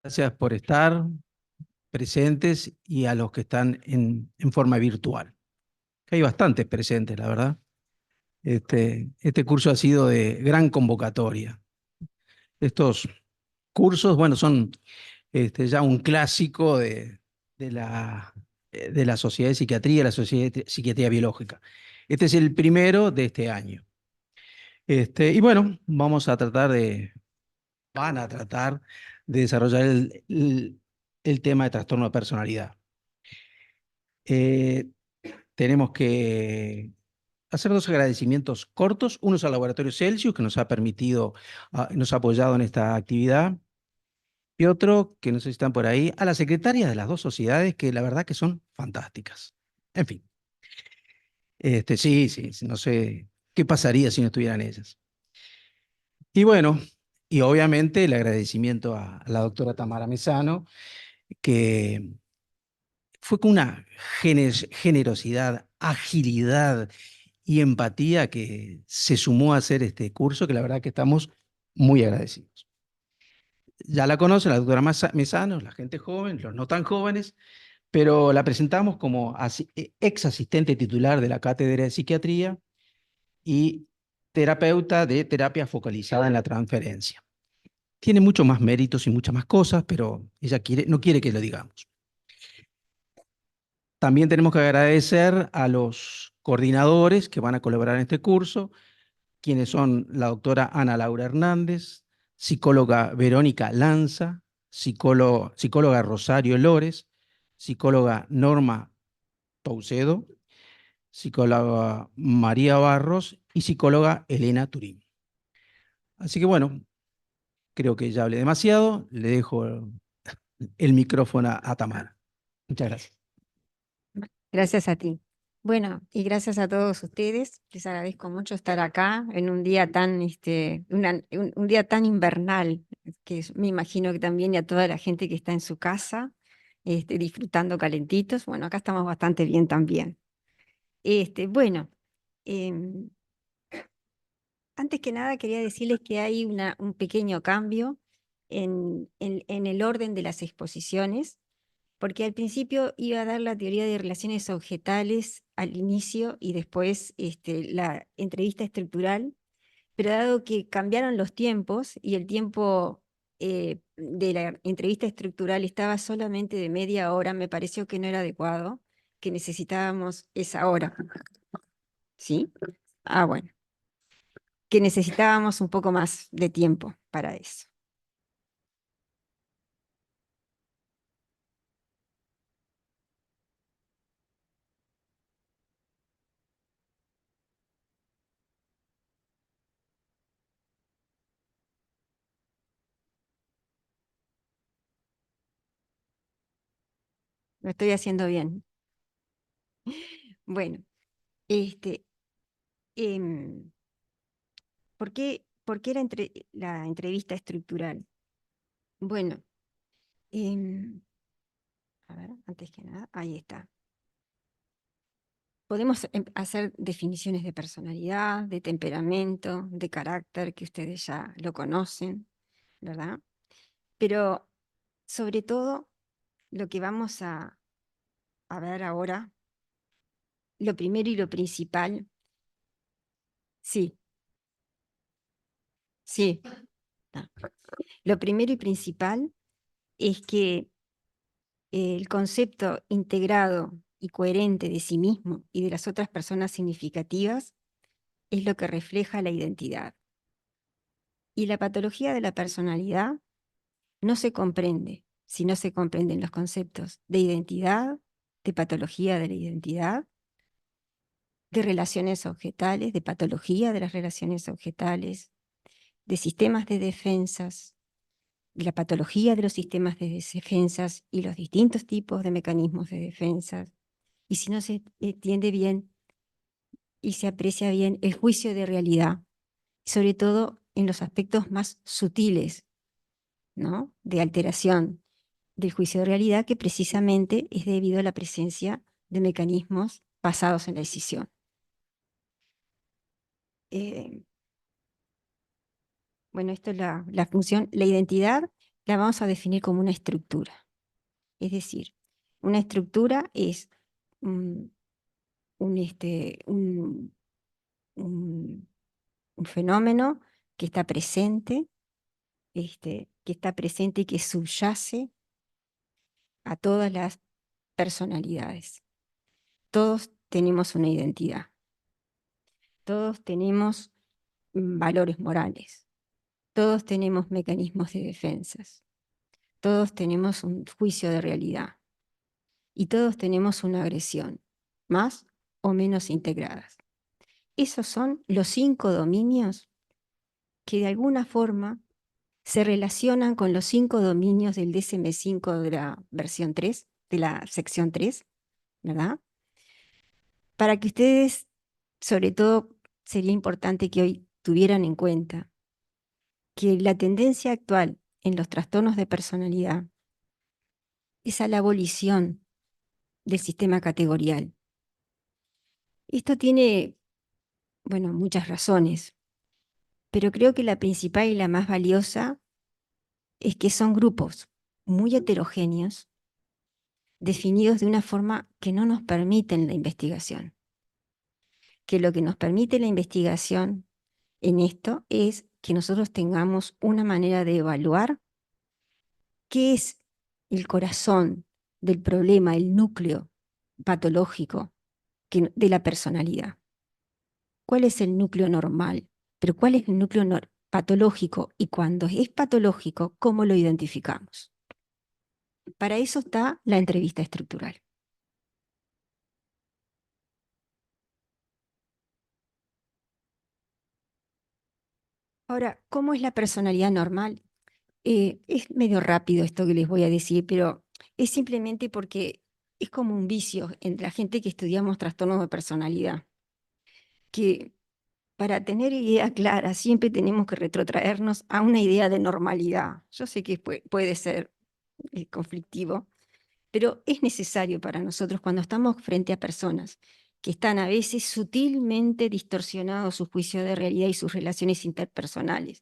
Gracias por estar presentes y a los que están en forma virtual. Hay bastantes presentes, la verdad. Este curso ha sido de gran convocatoria. Estos cursos, bueno, son ya un clásico de de la Sociedad de Psiquiatría, la Sociedad de Psiquiatría Biológica. Este es el primero de este año. Y bueno, van a tratar de desarrollar el tema de trastorno de personalidad. Eh, Tenemos que hacer dos agradecimientos cortos, unos al Laboratorio Celsius, que nos ha permitido, nos ha apoyado en esta actividad, y otro, que no sé si están por ahí, a las secretarias de las dos sociedades, que la verdad que son fantásticas. En fin, sí, no sé qué pasaría si no estuvieran ellas. Y bueno, y obviamente el agradecimiento a la doctora Tamara Mesano, que fue con una generosidad, agilidad y empatía que se sumó a hacer este curso, que la verdad que estamos muy agradecidos. Ya la conocen, la doctora Mesano, la gente joven, los no tan jóvenes, pero la presentamos como ex asistente titular de la Cátedra de Psiquiatría y terapeuta de terapia focalizada en la transferencia. Tiene mucho más méritos y muchas más cosas, pero ella no quiere que lo digamos. También tenemos que agradecer a los coordinadores que van a colaborar en este curso, quienes son la doctora Ana Laura Hernández, psicóloga Verónica Lanza, psicóloga Rosario Lores, psicóloga Norma Toucedo, psicóloga María Barros y psicóloga Elena Turín. Así que bueno, creo que ya hablé demasiado, le dejo el micrófono a Tamara. Muchas gracias. Gracias a ti. Bueno, y gracias a todos ustedes. Les agradezco mucho estar acá en un día tan, un día tan invernal, me imagino que también y a toda la gente que está en su casa, disfrutando calentitos. Bueno, acá estamos bastante bien también. Bueno, em, antes que nada quería decirles que hay un pequeño cambio en el orden de las exposiciones, porque al principio iba a dar la teoría de relaciones objetales al inicio y después la entrevista estructural, pero dado que cambiaron los tiempos y el tiempo de la entrevista estructural estaba solamente de media hora, me pareció que no era adecuado, que necesitábamos esa hora. ¿Sí? Ah, bueno, que necesitábamos un poco más de tiempo para eso. Lo estoy haciendo bien. Bueno, este, em, por qué la entrevista estructural? Bueno, a ver, antes que nada, ahí está. Podemos hacer definiciones de personalidad, de temperamento, de carácter, que ustedes ya lo conocen, ¿verdad? Pero sobre todo, lo que vamos a ver ahora, lo primero y lo principal, sí, sí. Ah. Lo primero y principal es que el concepto integrado y coherente de sí mismo y de las otras personas significativas es lo que refleja la identidad. Y la patología de la personalidad no se comprende si no se comprenden los conceptos de identidad, de patología de la identidad, de relaciones objetales, de patología de las relaciones objetales, de sistemas de defensas, de la patología de los sistemas de defensas y los distintos tipos de mecanismos de defensa. Y si no se entiende bien y se aprecia bien el juicio de realidad, sobre todo en los aspectos más sutiles, ¿no?, de alteración del juicio de realidad, que precisamente es debido a la presencia de mecanismos basados en la decisión. Bueno, esto es la función, la identidad la vamos a definir como una estructura. Es decir, una estructura es un, un- un- un fenómeno que está presente, y que subyace a todas las personalidades. Todos tenemos una identidad, todos tenemos valores morales, todos tenemos mecanismos de defensas, todos tenemos un juicio de realidad y todos tenemos una agresión, más o menos integradas. Esos son los 5 dominios que de alguna forma se relacionan con los 5 dominios del DSM-5 de la versión 3, de la sección 3, ¿verdad? Para que ustedes, sobre todo, sería importante que hoy tuvieran en cuenta que la tendencia actual en los trastornos de personalidad es a la abolición del sistema categorial. Esto tiene, bueno, muchas razones, pero creo que la principal y la más valiosa es que son grupos muy heterogéneos, definidos de una forma que no nos permiten la investigación. Que lo que nos permite la investigación en esto es que nosotros tengamos una manera de evaluar qué es el corazón del problema, el núcleo patológico de la personalidad. ¿Cuál es el núcleo normal? Pero ¿cuál es el núcleo patológico? Y cuando es patológico, ¿cómo lo identificamos? Para eso está la entrevista estructural. Ahora, ¿cómo es la personalidad normal? Es medio rápido esto que les voy a decir, pero es simplemente porque es como un vicio entre la gente que estudiamos trastornos de personalidad, que para tener idea clara siempre tenemos que retrotraernos a una idea de normalidad. Yo sé que puede ser conflictivo, pero es necesario para nosotros cuando estamos frente a personas que están a veces sutilmente distorsionados su juicio de realidad y sus relaciones interpersonales,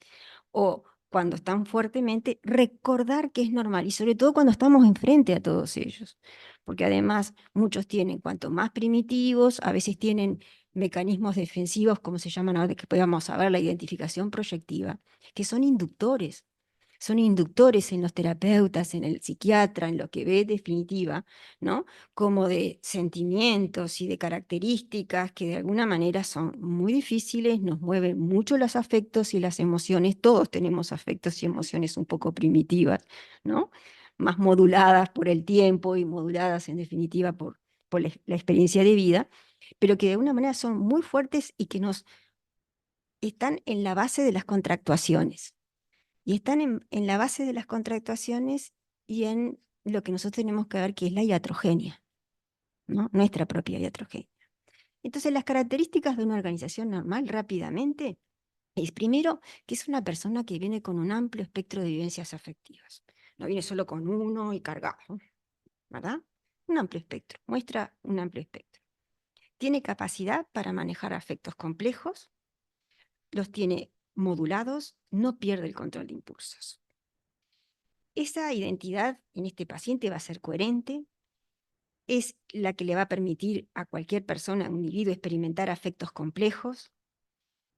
o cuando están fuertemente, recordar que es normal, y sobre todo cuando estamos enfrente a todos ellos, porque además muchos tienen, cuanto más primitivos, a veces tienen mecanismos defensivos, como se llaman ahora, que podamos saber la identificación proyectiva, que son inductores en los terapeutas, en el psiquiatra, en lo que ve definitiva, ¿no? Como de sentimientos y de características que de alguna manera son muy difíciles, nos mueven mucho los afectos y las emociones, todos tenemos afectos y emociones un poco primitivas, ¿no? Más moduladas por el tiempo y moduladas en definitiva por la experiencia de vida, pero que de alguna manera son muy fuertes y que nos están en la base de las contractuaciones. Y están en la base de las contractuaciones y en lo que nosotros tenemos que ver, que es la iatrogenia, ¿no? Nuestra propia iatrogenia. Entonces, las características de una organización normal, rápidamente, es primero que es una persona que viene con un amplio espectro de vivencias afectivas. No viene solo con uno y cargado, ¿verdad? Un amplio espectro, muestra un amplio espectro. Tiene capacidad para manejar afectos complejos, los tiene modulados, no pierde el control de impulsos. Esa identidad en este paciente va a ser coherente, es la que le va a permitir a cualquier persona, a un individuo, experimentar afectos complejos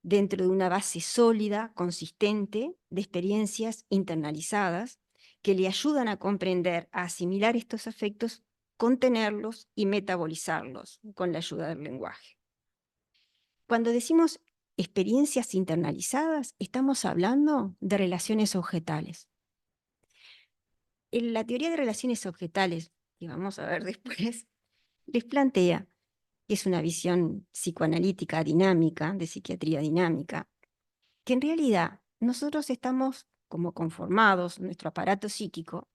dentro de una base sólida, consistente, de experiencias internalizadas que le ayudan a comprender, a asimilar estos afectos, contenerlos y metabolizarlos con la ayuda del lenguaje. Cuando decimos experiencias internalizadas, estamos hablando de relaciones objetales. En la teoría de relaciones objetales, que vamos a ver después, les plantea que es una visión psicoanalítica dinámica, de psiquiatría dinámica, que en realidad nosotros estamos como conformados, nuestro aparato psíquico,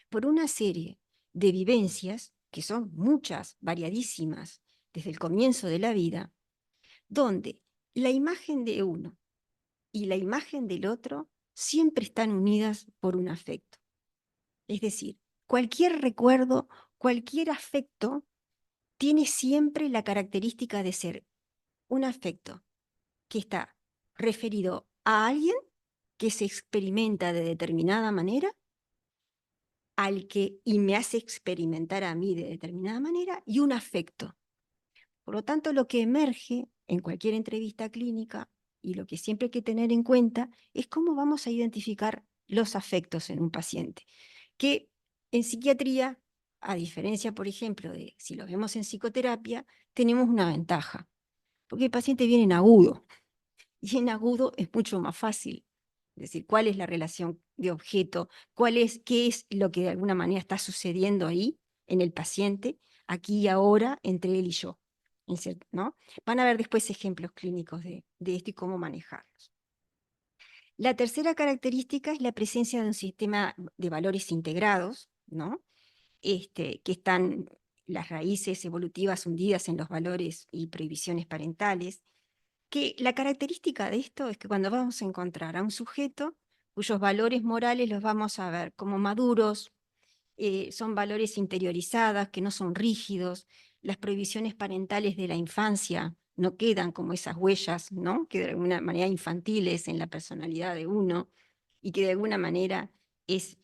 por una serie de vivencias, que son muchas, variadísimas, desde el comienzo de la vida, donde la imagen de uno y la imagen del otro siempre están unidas por un afecto. Es decir, cualquier recuerdo, cualquier afecto, tiene siempre la característica de ser un afecto que está referido a alguien que se experimenta de determinada manera y me hace experimentar a mí de determinada manera, y un afecto. Por lo tanto, lo que emerge en cualquier entrevista clínica y lo que siempre hay que tener en cuenta es cómo vamos a identificar los afectos en un paciente. Que en psiquiatría, a diferencia, por ejemplo, de si lo vemos en psicoterapia, tenemos una ventaja, porque el paciente viene en agudo, y en agudo es mucho más fácil. Es decir, cuál es la relación de objeto, qué es lo que de alguna manera está sucediendo ahí en el paciente, aquí y ahora, entre él y yo. ¿No? Van a ver después ejemplos clínicos de esto y cómo manejarlos. La tercera característica es la presencia de un sistema de valores integrados, ¿no? Que están las raíces evolutivas hundidas en los valores y prohibiciones parentales, que la característica de esto es que cuando vamos a encontrar a un sujeto cuyos valores morales los vamos a ver como maduros, son valores interiorizados, que no son rígidos, las prohibiciones parentales de la infancia no quedan como esas huellas, ¿no? Que de alguna manera infantiles en la personalidad de uno, y que de alguna manera es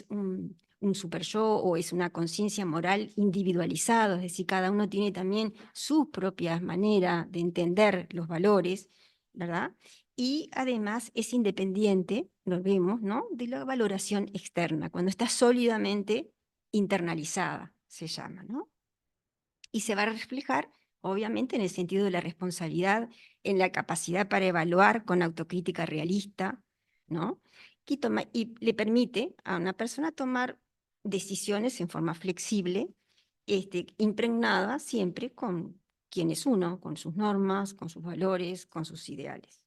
un super yo o es una conciencia moral individualizado, es decir, cada uno tiene también sus propias maneras de entender los valores, ¿verdad? Y además es independiente, lo vemos, ¿no? De la valoración externa, cuando está sólidamente internalizada, se llama, ¿no? Y se va a reflejar, obviamente, en el sentido de la responsabilidad, en la capacidad para evaluar con autocrítica realista, ¿no? Y le permite a una persona tomar decisiones en forma flexible, impregnada siempre con quién es uno, con sus normas, con sus valores, con sus ideales.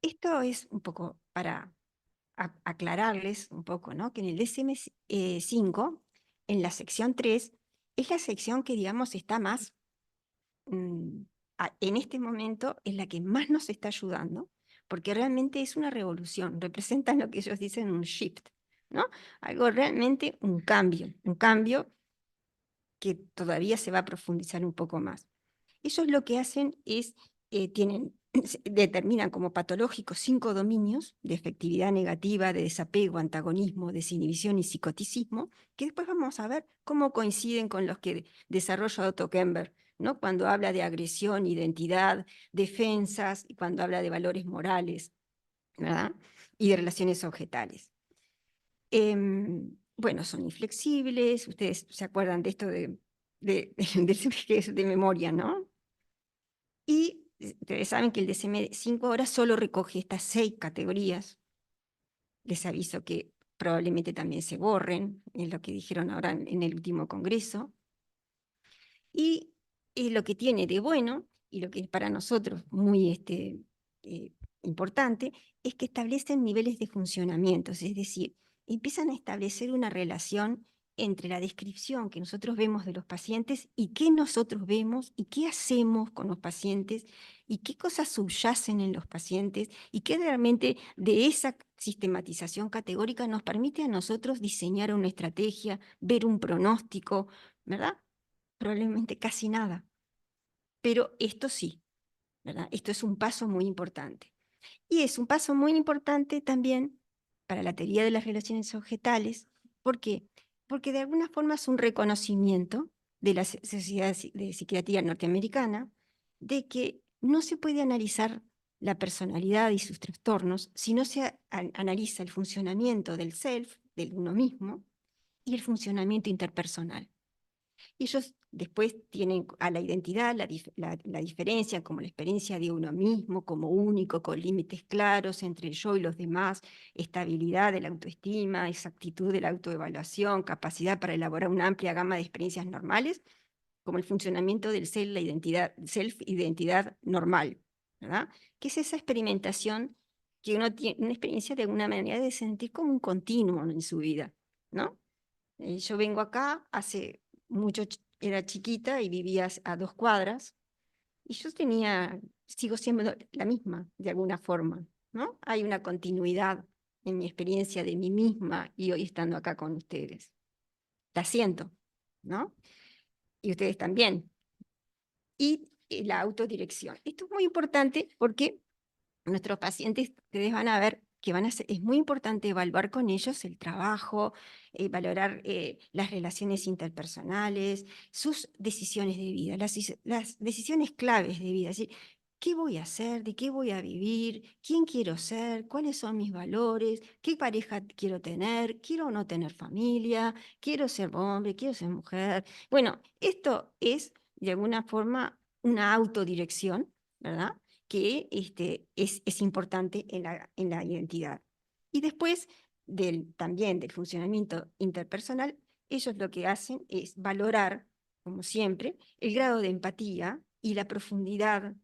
Esto es un poco para aclararles un poco, ¿no? Que en el DSM-5, en la sección 3, es la sección que, digamos, está más, en este momento, es la que más nos está ayudando, porque realmente es una revolución, representan lo que ellos dicen un shift, ¿no? Algo realmente, un cambio que todavía se va a profundizar un poco más. Ellos lo que hacen es, determinan como patológicos 5 dominios de efectividad negativa, de desapego, antagonismo, desinhibición y psicoticismo, que después vamos a ver cómo coinciden con los que desarrolla Otto Kemper, ¿no? Cuando habla de agresión, identidad, defensas, y cuando habla de valores morales, ¿verdad? Y de relaciones objetales. Bueno, son inflexibles, ustedes se acuerdan de esto de memoria, ¿no? Y ustedes saben que el DSM-5 ahora solo recoge estas 6 categorías. Les aviso que probablemente también se borren, es lo que dijeron ahora en el último congreso. Y lo que tiene de bueno, y lo que es para nosotros muy importante, es que establecen niveles de funcionamiento, es decir, empiezan a establecer una relación entre la descripción que nosotros vemos de los pacientes y qué nosotros vemos y qué hacemos con los pacientes y qué cosas subyacen en los pacientes y qué realmente de esa sistematización categórica nos permite a nosotros diseñar una estrategia, ver un pronóstico, ¿verdad? Probablemente casi nada, pero esto sí, ¿verdad? Esto es un paso muy importante. Y es un paso muy importante también para la teoría de las relaciones objetales. ¿Por qué? Porque de alguna forma es un reconocimiento de la Sociedad de Psiquiatría Norteamericana de que no se puede analizar la personalidad y sus trastornos si no se analiza el funcionamiento del self, del uno mismo, y el funcionamiento interpersonal. Y ellos después tienen a la identidad, la diferencia como la experiencia de uno mismo, como único, con límites claros entre el yo y los demás, estabilidad de la autoestima, exactitud de la autoevaluación, capacidad para elaborar una amplia gama de experiencias normales, como el funcionamiento del self-identidad normal, ¿verdad? Que es esa experimentación que uno tiene, una experiencia de alguna manera de sentir como un continuo en su vida, ¿no? Yo vengo acá hace mucho, era chiquita y vivía a 2 cuadras, y yo sigo siendo la misma, de alguna forma, ¿no? Hay una continuidad en mi experiencia de mí misma y hoy estando acá con ustedes. La siento, ¿no? Y ustedes también. Y la autodirección. Esto es muy importante porque nuestros pacientes, ustedes van a ver que es muy importante evaluar con ellos el trabajo, valorar las relaciones interpersonales, sus decisiones de vida, las decisiones claves de vida. Es decir, ¿qué voy a hacer? ¿De qué voy a vivir? ¿Quién quiero ser? ¿Cuáles son mis valores? ¿Qué pareja quiero tener? ¿Quiero o no tener familia? ¿Quiero ser hombre? ¿Quiero ser mujer? Bueno, esto es de alguna forma una autodirección, ¿verdad? Que es importante en la identidad. Y después también del funcionamiento interpersonal, ellos lo que hacen es valorar, como siempre, el grado de empatía y la profundidad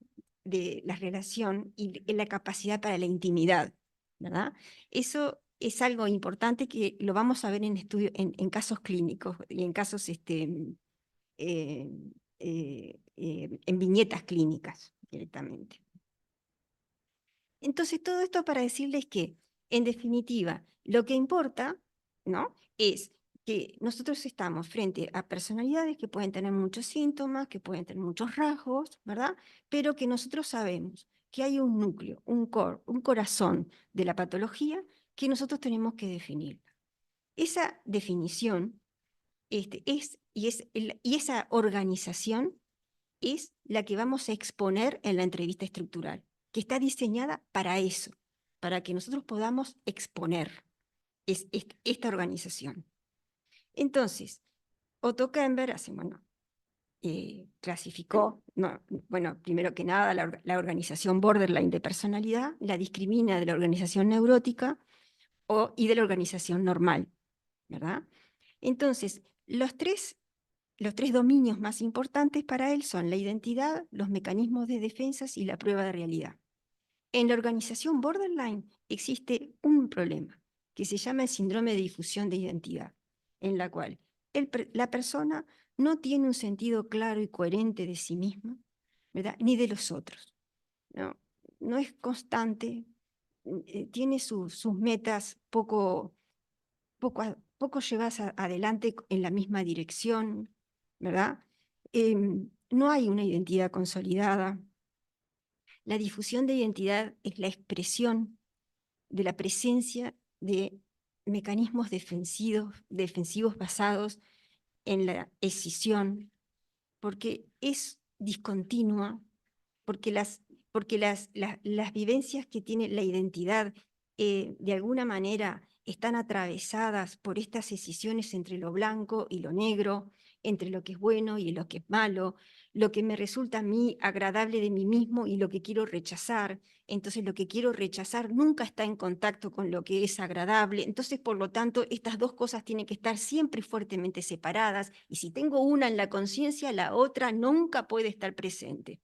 de la relación y la capacidad para la intimidad, ¿verdad? Eso es algo importante que lo vamos a ver en casos clínicos y en casos eh, en viñetas clínicas directamente. Entonces, todo esto para decirles que, en definitiva, lo que importa, ¿no?, es que nosotros estamos frente a personalidades que pueden tener muchos síntomas, que pueden tener muchos rasgos, ¿verdad? Pero que nosotros sabemos que hay un núcleo, un core, un corazón de la patología que nosotros tenemos que definir. Esa definición y esa organización es la que vamos a exponer en la entrevista estructural, que está diseñada para eso, para que nosotros podamos exponer esta organización. Entonces, Otto Kemper clasificó, primero que nada, la organización borderline de personalidad, la discrimina de la organización neurótica y de la organización normal, ¿verdad? Entonces, los tres dominios más importantes para él son la identidad, los mecanismos de defensas y la prueba de realidad. En la organización borderline existe un problema que se llama el síndrome de difusión de identidad, en la cual la persona no tiene un sentido claro y coherente de sí misma, ¿verdad?, ni de los otros. No es constante, tiene sus metas poco llevadas adelante en la misma dirección, ¿verdad? No hay una identidad consolidada. La difusión de identidad es la expresión de la presencia de mecanismos defensivos basados en la escisión, porque es discontinua, porque las vivencias que tiene la identidad de alguna manera están atravesadas por estas escisiones entre lo blanco y lo negro, entre lo que es bueno y lo que es malo, lo que me resulta a mí agradable de mí mismo y lo que quiero rechazar. Entonces lo que quiero rechazar nunca está en contacto con lo que es agradable. Entonces, por lo tanto, estas dos cosas tienen que estar siempre fuertemente separadas, y si tengo una en la conciencia, la otra nunca puede estar presente,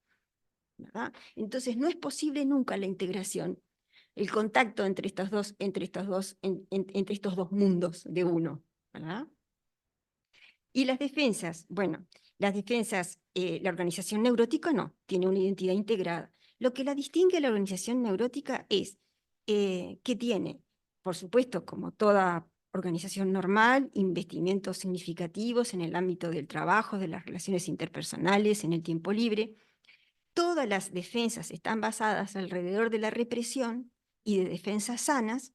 ¿verdad? Entonces no es posible nunca la integración, el contacto entre estos dos mundos de uno, ¿verdad? Y las defensas, la organización neurótica no, tiene una identidad integrada. Lo que la distingue a la organización neurótica es que tiene, por supuesto, como toda organización normal, investimentos significativos en el ámbito del trabajo, de las relaciones interpersonales, en el tiempo libre. Todas las defensas están basadas alrededor de la represión y de defensas sanas,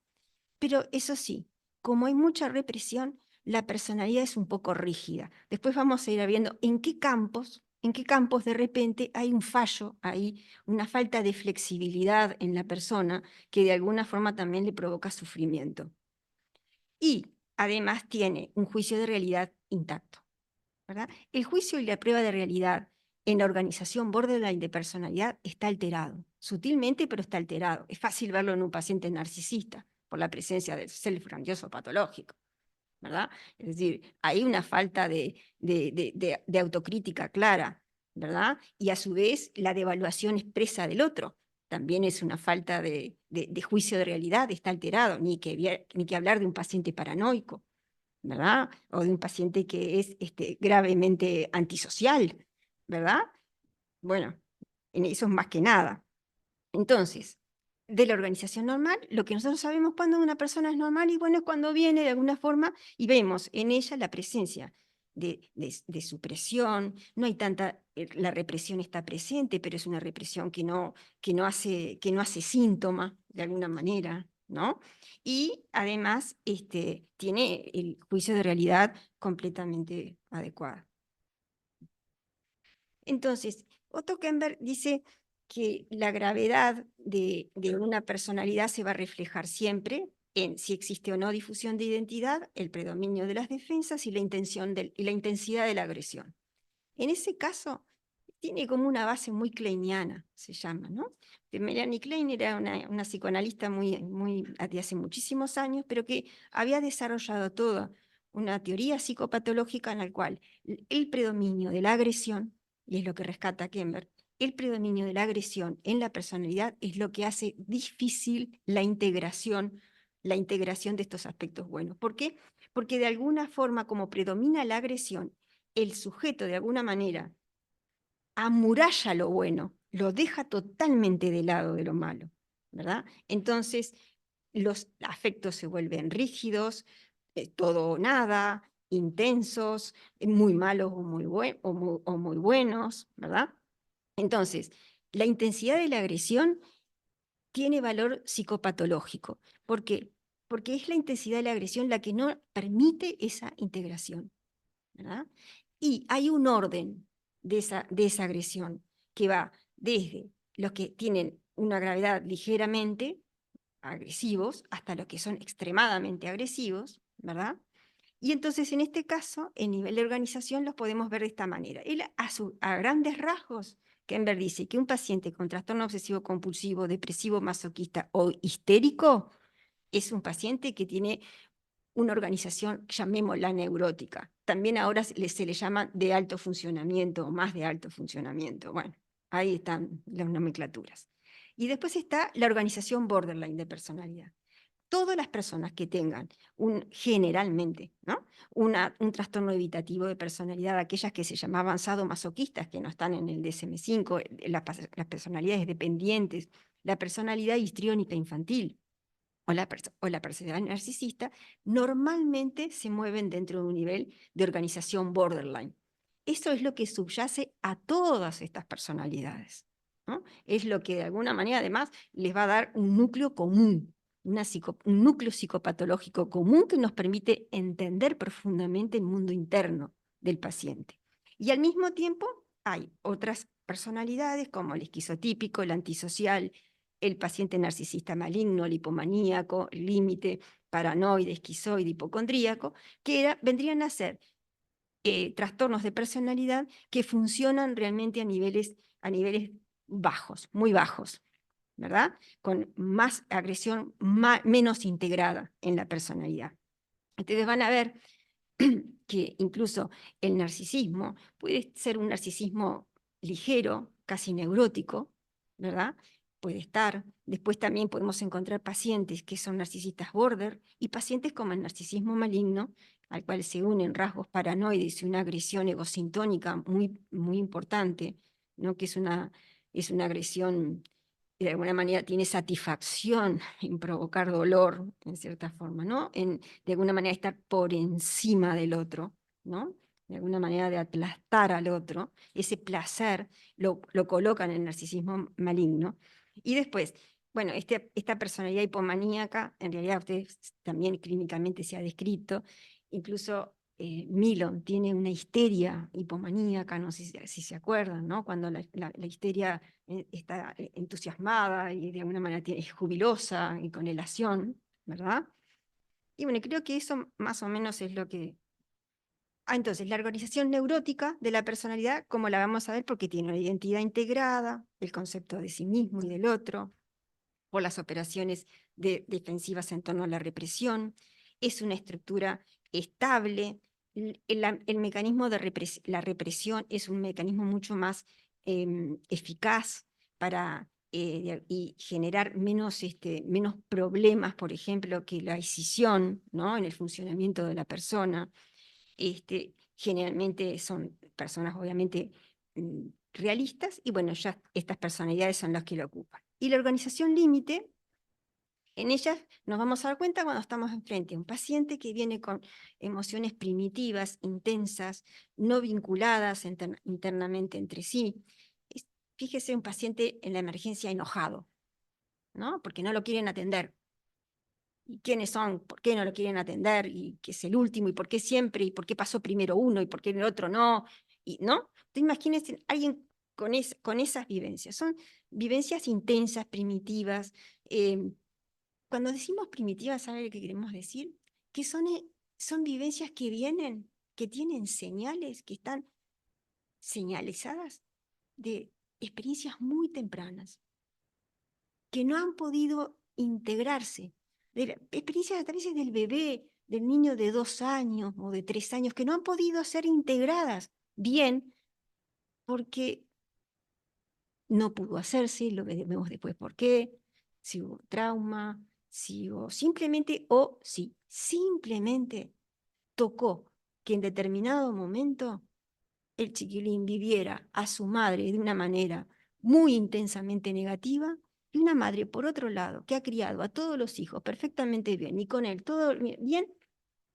pero eso sí, como hay mucha represión, la personalidad es un poco rígida. Después vamos a ir viendo en qué campos de repente hay un fallo, hay una falta de flexibilidad en la persona que de alguna forma también le provoca sufrimiento. Y además tiene un juicio de realidad intacto, ¿verdad? El juicio y la prueba de realidad en la organización borderline de personalidad está alterado, sutilmente, pero está alterado. Es fácil verlo en un paciente narcisista por la presencia del self grandioso patológico, ¿verdad? Es decir, hay una falta de autocrítica clara, ¿verdad? Y a su vez la devaluación expresa del otro también es una falta de juicio de realidad, está alterado, ni que hablar de un paciente paranoico, ¿verdad? O de un paciente que es gravemente antisocial, ¿verdad? Bueno, en eso es más que nada. Entonces, de la organización normal, lo que nosotros sabemos cuando una persona es normal, y bueno, es cuando viene de alguna forma y vemos en ella la presencia de supresión, no hay tanta, la represión está presente, pero es una represión que no hace síntoma de alguna manera, ¿no? Y además tiene el juicio de realidad completamente adecuado. Entonces, Otto Kemper dice que la gravedad de una personalidad se va a reflejar siempre en si existe o no difusión de identidad, el predominio de las defensas y la intensidad de la agresión. En ese caso, tiene como una base muy kleiniana, se llama, ¿no? Melanie Klein era una psicoanalista de hace muchísimos años, pero que había desarrollado toda una teoría psicopatológica en la cual el predominio de la agresión, y es lo que rescata Kemper, el predominio de la agresión en la personalidad es lo que hace difícil la integración de estos aspectos buenos. ¿Por qué? Porque de alguna forma, como predomina la agresión, el sujeto de alguna manera amuralla lo bueno, lo deja totalmente de lado de lo malo, ¿verdad? Entonces, los afectos se vuelven rígidos, todo o nada, intensos, muy malos o muy buenos, ¿verdad? Entonces, la intensidad de la agresión tiene valor psicopatológico. ¿Por qué? Porque es la intensidad de la agresión la que no permite esa integración, ¿verdad? Y hay un orden de esa agresión que va desde los que tienen una gravedad ligeramente agresivos hasta los que son extremadamente agresivos, ¿verdad? Y entonces en este caso, el nivel de organización los podemos ver de esta manera. Él a grandes rasgos, Kemper dice que un paciente con trastorno obsesivo compulsivo, depresivo masoquista o histérico es un paciente que tiene una organización, llamémosla neurótica. También ahora se le llama de alto funcionamiento o más de alto funcionamiento. Bueno, ahí están las nomenclaturas. Y después está la organización borderline de personalidad. Todas las personas que tengan generalmente, ¿no? un trastorno evitativo de personalidad, aquellas que se llaman avanzado masoquistas, que no están en el DSM-5, las personalidades dependientes, la personalidad histriónica infantil, o la personalidad narcisista, normalmente se mueven dentro de un nivel de organización borderline. Eso es lo que subyace a todas estas personalidades, ¿no? Es lo que de alguna manera además les va a dar un núcleo común, un núcleo psicopatológico común que nos permite entender profundamente el mundo interno del paciente. Y al mismo tiempo hay otras personalidades como el esquizotípico, el antisocial, el paciente narcisista maligno, el hipomaníaco, el límite, paranoide, esquizoide, hipocondríaco, que vendrían a ser trastornos de personalidad que funcionan realmente a niveles bajos, muy bajos, ¿verdad? Con más agresión, menos integrada en la personalidad. Ustedes van a ver que incluso el narcisismo puede ser un narcisismo ligero, casi neurótico, ¿verdad? Puede estar. Después también podemos encontrar pacientes que son narcisistas border y pacientes como el narcisismo maligno, al cual se unen rasgos paranoides y una agresión egosintónica muy, muy importante, ¿no? Que es una agresión que de alguna manera tiene satisfacción en provocar dolor, en cierta forma, ¿no? De alguna manera estar por encima del otro, ¿no? De alguna manera de aplastar al otro, ese placer lo colocan en el narcisismo maligno. Y después, bueno, esta personalidad hipomaníaca, en realidad ustedes también clínicamente se ha descrito, incluso Milon tiene una histeria hipomaníaca, no sé si se acuerdan, ¿no? Cuando la histeria está entusiasmada y de alguna manera es jubilosa y con elación, ¿verdad? Y bueno, creo que eso más o menos es lo que... entonces, la organización neurótica de la personalidad, como la vamos a ver, porque tiene una identidad integrada, el concepto de sí mismo y del otro, por las operaciones defensivas en torno a la represión, es una estructura estable, el mecanismo de la represión es un mecanismo mucho más eficaz para y generar menos problemas, por ejemplo, que la escisión, ¿no? En el funcionamiento de la persona. Generalmente son personas obviamente realistas y bueno, ya estas personalidades son las que lo ocupan. Y la organización límite En ellas nos vamos a dar cuenta cuando estamos enfrente a un paciente que viene con emociones primitivas, intensas, no vinculadas internamente entre sí. Fíjese un paciente en la emergencia enojado, ¿no? Porque no lo quieren atender. ¿Y quiénes son? ¿Por qué no lo quieren atender? ¿Y qué es el último? ¿Y por qué siempre? ¿Y por qué pasó primero uno? ¿Y por qué el otro no? ¿Y no? Te imagínese alguien con esas vivencias. Son vivencias intensas, primitivas. Cuando decimos primitivas, ¿sabe lo que queremos decir? Que son vivencias que vienen, que tienen señales, que están señalizadas de experiencias muy tempranas, que no han podido integrarse, de experiencias a veces del bebé, del niño de 2 años o de 3 años, que no han podido ser integradas bien porque no pudo hacerse, lo vemos después por qué, si hubo trauma, si hubo simplemente, o si simplemente tocó que en determinado momento el chiquilín viviera a su madre de una manera muy intensamente negativa y una madre, por otro lado, que ha criado a todos los hijos perfectamente bien y con él todo bien,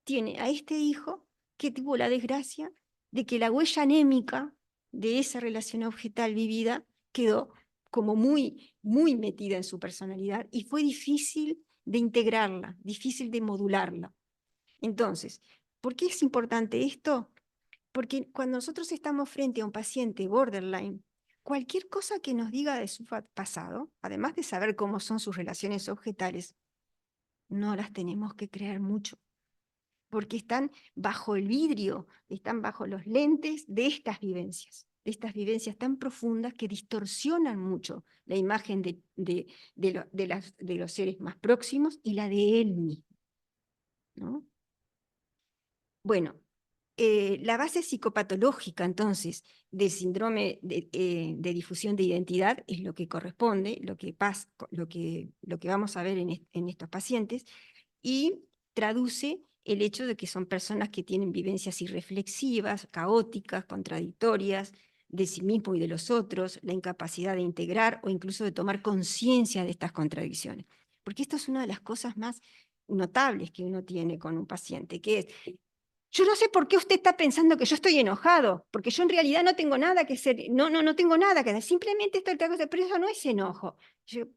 tiene a este hijo que tuvo la desgracia de que la huella anémica de esa relación objetal vivida quedó como muy, muy metida en su personalidad y fue difícil de integrarla, difícil de modularla. Entonces, ¿por qué es importante esto? Porque cuando nosotros estamos frente a un paciente borderline, cualquier cosa que nos diga de su pasado, además de saber cómo son sus relaciones objetales, no las tenemos que creer mucho, porque están bajo el vidrio, están bajo los lentes de estas vivencias tan profundas que distorsionan mucho la imagen de los seres más próximos y la de él mismo, ¿no? Bueno, la base psicopatológica, entonces, del síndrome de difusión de identidad es lo que corresponde, lo que pasa, lo que vamos a ver en estos pacientes, y traduce el hecho de que son personas que tienen vivencias irreflexivas, caóticas, contradictorias, de sí mismo y de los otros, la incapacidad de integrar o incluso de tomar conciencia de estas contradicciones. Porque esto es una de las cosas más notables que uno tiene con un paciente, que es: yo no sé por qué usted está pensando que yo estoy enojado, porque yo en realidad no tengo nada que ser, no tengo nada que hacer, simplemente esto, pero eso no es enojo.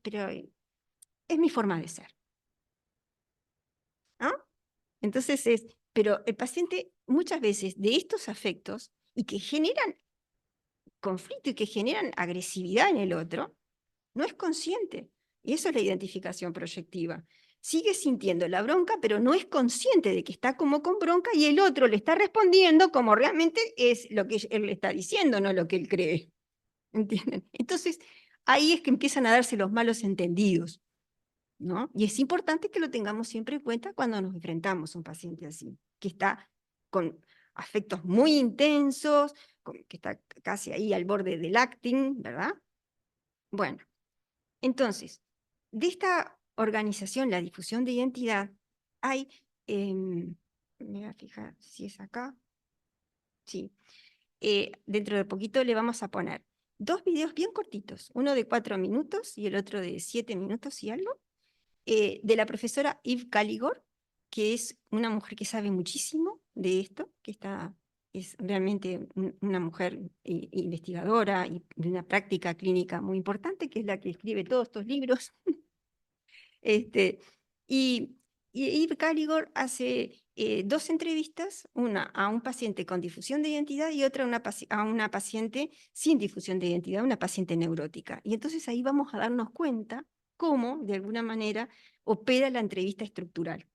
Pero es mi forma de ser, ¿no? Entonces pero el paciente muchas veces de estos afectos y que generan conflicto y que generan agresividad en el otro, no es consciente. Y eso es la identificación proyectiva. Sigue sintiendo la bronca, pero no es consciente de que está como con bronca y el otro le está respondiendo como realmente es lo que él le está diciendo, no lo que él cree. ¿Entienden? Entonces, ahí es que empiezan a darse los malos entendidos, ¿no? Y es importante que lo tengamos siempre en cuenta cuando nos enfrentamos a un paciente así, que está con afectos muy intensos, que está casi ahí al borde del acting, ¿verdad? Bueno, entonces, de esta organización, la difusión de identidad, hay, me voy a fijar si es acá, sí, dentro de poquito le vamos a poner 2 videos bien cortitos, uno de 4 minutos y el otro de 7 minutos y algo, de la profesora Eve Caligor, que es una mujer que sabe muchísimo de esto, es realmente una mujer investigadora y de una práctica clínica muy importante, que es la que escribe todos estos libros. Este, y, y Eve Caligor hace 2 entrevistas, una a un paciente con difusión de identidad y otra a una paciente sin difusión de identidad, una paciente neurótica. Y entonces ahí vamos a darnos cuenta cómo, de alguna manera, opera la entrevista estructural,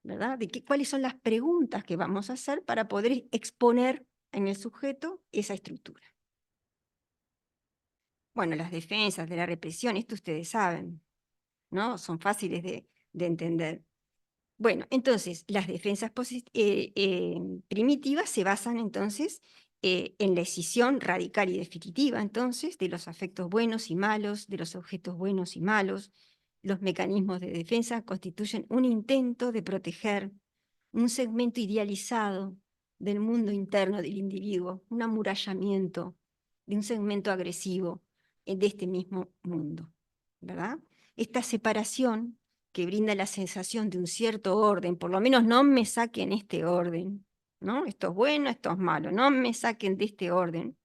¿verdad? Cuáles son las preguntas que vamos a hacer para poder exponer en el sujeto esa estructura. Bueno, las defensas de la represión, esto ustedes saben, ¿no? Son fáciles de entender. Bueno, entonces las defensas primitivas se basan entonces en la escisión radical y definitiva entonces de los afectos buenos y malos, de los objetos buenos y malos. Los mecanismos de defensa constituyen un intento de proteger un segmento idealizado del mundo interno del individuo, un amurallamiento de un segmento agresivo de este mismo mundo, ¿verdad? Esta separación que brinda la sensación de un cierto orden, por lo menos no me saquen este orden, ¿no? Esto es bueno, esto es malo, no me saquen de este orden,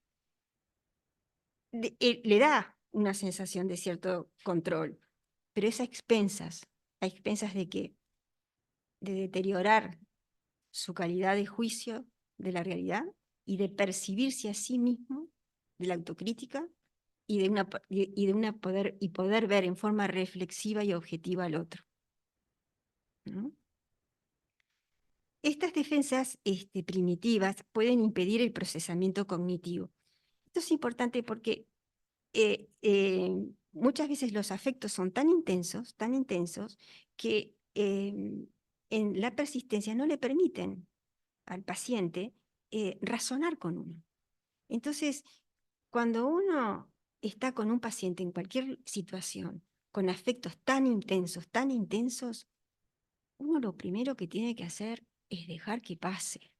le da una sensación de cierto control, pero es a expensas de que de deteriorar su calidad de juicio de la realidad y de percibirse a sí mismo, de la autocrítica y poder ver en forma reflexiva y objetiva al otro, ¿no? Estas defensas primitivas pueden impedir el procesamiento cognitivo. Esto es importante porque muchas veces los afectos son tan intensos, que en la persistencia no le permiten al paciente razonar con uno. Entonces, cuando uno está con un paciente en cualquier situación, con afectos tan intensos, uno lo primero que tiene que hacer es dejar que pase.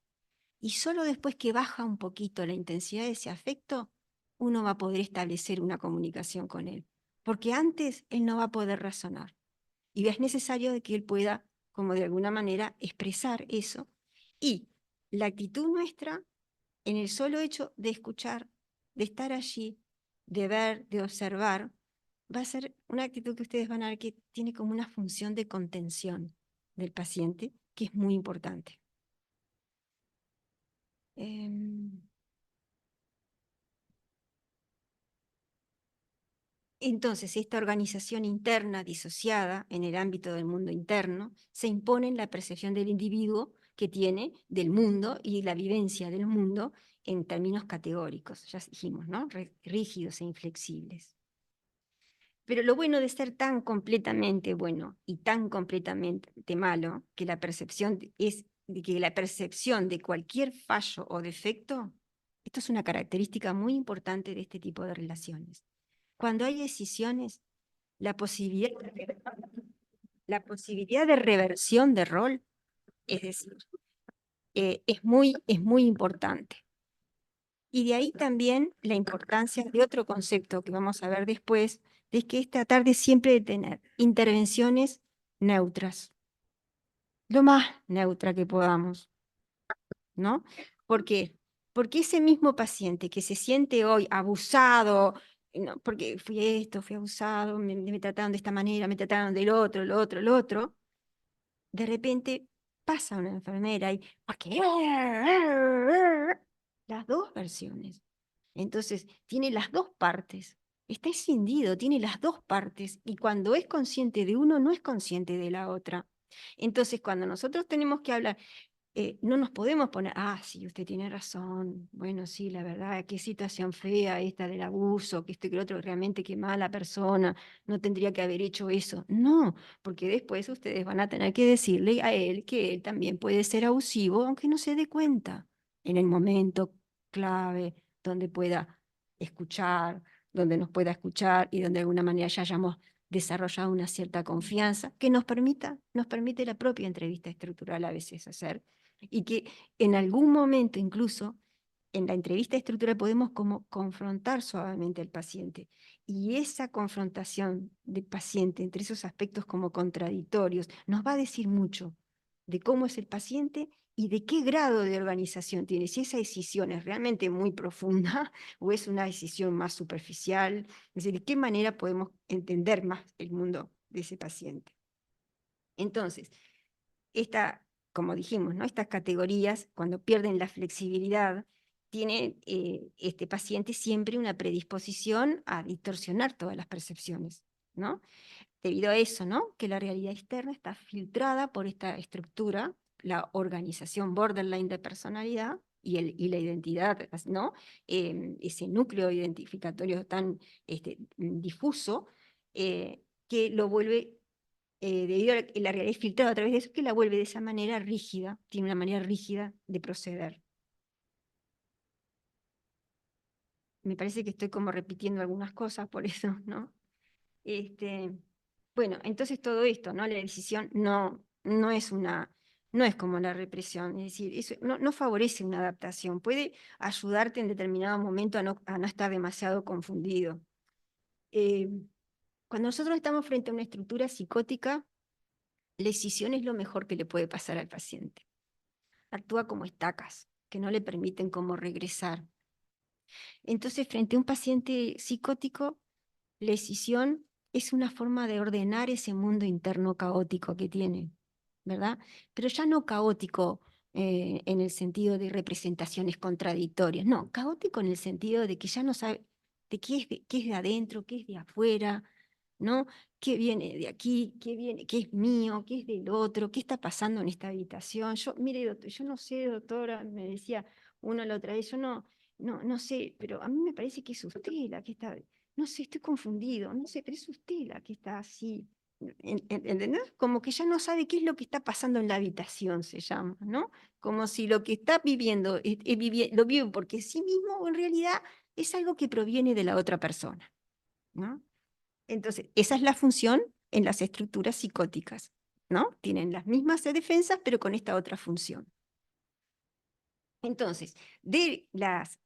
Y solo después que baja un poquito la intensidad de ese afecto, uno va a poder establecer una comunicación con él. Porque antes él no va a poder razonar. Y es necesario de que él pueda, como de alguna manera, expresar eso. Y la actitud nuestra, en el solo hecho de escuchar, de estar allí, de ver, de observar, va a ser una actitud que ustedes van a ver que tiene como una función de contención del paciente, que es muy importante. Entonces, esta organización interna disociada en el ámbito del mundo interno se impone en la percepción del individuo que tiene del mundo y la vivencia del mundo en términos categóricos, ya dijimos, ¿no? Rígidos e inflexibles. Pero lo bueno de ser tan completamente bueno y tan completamente malo, que la percepción es de que la percepción de cualquier fallo o defecto, esto es una característica muy importante de este tipo de relaciones. Cuando hay decisiones, la posibilidad, la posibilidad de reversión de rol, es decir, es muy importante. Y de ahí también la importancia de otro concepto que vamos a ver después, de que es tratar de siempre de tener intervenciones neutras, lo más neutra que podamos, ¿no? ¿Por qué? Porque ese mismo paciente que se siente hoy abusado, no, porque fui esto, fui abusado, me trataron de esta manera, me trataron del otro, lo otro, de repente pasa una enfermera y, porque las dos versiones. Entonces, tiene las dos partes. Está escindido, tiene las dos partes. Y cuando es consciente de uno, no es consciente de la otra. Entonces, cuando nosotros tenemos que hablar, no nos podemos poner, sí, usted tiene razón, bueno, sí, la verdad, qué situación fea esta del abuso, que esto y que lo otro, realmente qué mala persona, no tendría que haber hecho eso. No, porque después ustedes van a tener que decirle a él que él también puede ser abusivo, aunque no se dé cuenta, en el momento clave, donde pueda escuchar, donde nos pueda escuchar y donde de alguna manera ya hayamos desarrollado una cierta confianza que nos permite la propia entrevista estructural a veces hacer, y que en algún momento incluso en la entrevista estructural podemos como confrontar suavemente al paciente. Y esa confrontación del paciente entre esos aspectos como contradictorios nos va a decir mucho de cómo es el paciente y de qué grado de organización tiene, si esa decisión es realmente muy profunda o es una decisión más superficial, es decir, de qué manera podemos entender más el mundo de ese paciente. Entonces, como dijimos, ¿no? Estas categorías, cuando pierden la flexibilidad, tiene este paciente siempre una predisposición a distorsionar todas las percepciones, ¿no? Debido a eso, ¿no? Que la realidad externa está filtrada por esta estructura, la organización borderline de personalidad y la identidad, ¿no? Ese núcleo identificatorio tan difuso, que lo vuelve, debido a que la realidad es filtrada a través de eso, que la vuelve de esa manera rígida, tiene una manera rígida de proceder. Me parece que estoy como repitiendo algunas cosas por eso, ¿no? Bueno, entonces todo esto, ¿no? La decisión no es como la represión, es decir, eso no favorece una adaptación, puede ayudarte en determinado momento a no estar demasiado confundido. Cuando nosotros estamos frente a una estructura psicótica, la escisión es lo mejor que le puede pasar al paciente. Actúa como estacas, que no le permiten como regresar. Entonces, frente a un paciente psicótico, la escisión es una forma de ordenar ese mundo interno caótico que tiene, ¿verdad? Pero ya no caótico en el sentido de representaciones contradictorias, no, caótico en el sentido de que ya no sabe de qué es de adentro, qué es de afuera, ¿no? ¿Qué viene de aquí? ¿Qué viene? ¿Qué es mío? ¿Qué es del otro? ¿Qué está pasando en esta habitación? Yo, mire, doctor, yo no sé, doctora, me decía uno la otra vez, yo no sé, pero a mí me parece que es usted la que está, no sé, estoy confundido, no sé, pero es usted la que está así. ¿Entendés? Como que ya no sabe qué es lo que está pasando en la habitación, se llama, ¿no? Como si lo que está viviendo lo vive porque sí mismo o en realidad es algo que proviene de la otra persona, ¿no? Entonces, esa es la función en las estructuras psicóticas, ¿no? Tienen las mismas defensas, pero con esta otra función. Entonces, las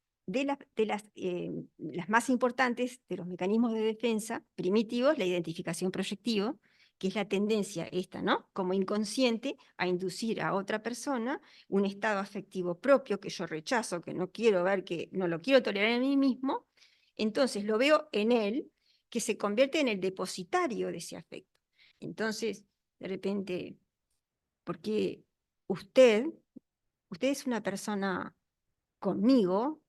más importantes de los mecanismos de defensa primitivos, la identificación proyectiva, que es la tendencia esta, ¿no? Como inconsciente a inducir a otra persona un estado afectivo propio que yo rechazo, que no quiero ver, que no lo quiero tolerar en mí mismo, entonces lo veo en él, que se convierte en el depositario de ese afecto. Entonces, de repente, porque usted es una persona conmigo,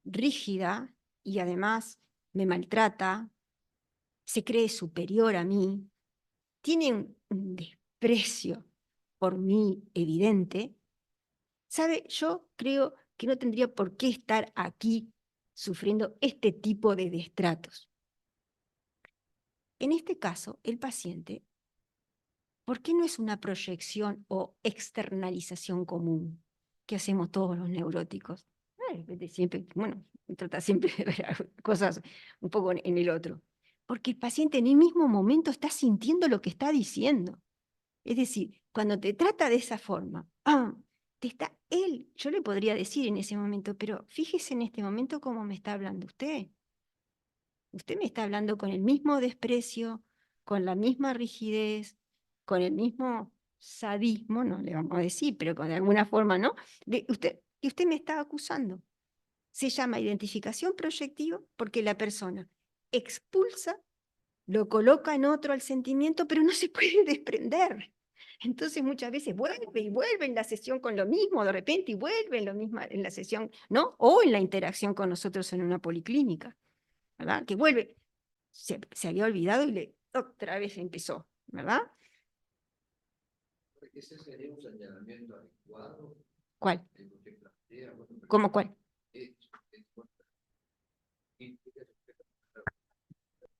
rígida, y además me maltrata, se cree superior a mí, tiene un desprecio por mí evidente, ¿sabe? Yo creo que no tendría por qué estar aquí sufriendo este tipo de destratos. En este caso, el paciente, ¿por qué no es una proyección o externalización común que hacemos todos los neuróticos? Siempre, bueno, trata siempre de ver cosas un poco en el otro. Porque el paciente en el mismo momento está sintiendo lo que está diciendo. Es decir, cuando te trata de esa forma, yo le podría decir en ese momento, pero fíjese en este momento cómo me está hablando usted. Usted me está hablando con el mismo desprecio, con la misma rigidez, con el mismo sadismo, no le vamos a decir, pero de alguna forma, ¿no? Y usted me está acusando. Se llama identificación proyectiva porque la persona expulsa, lo coloca en otro al sentimiento, pero no se puede desprender. Entonces muchas veces vuelve y vuelve en la sesión con lo mismo, de repente, y vuelve en lo mismo en la sesión, ¿no? O en la interacción con nosotros en una policlínica, ¿verdad? Que vuelve, se había olvidado y otra vez empezó, ¿verdad? Ese sería un señalamiento adecuado. ¿Cuál? ¿Cómo cuál?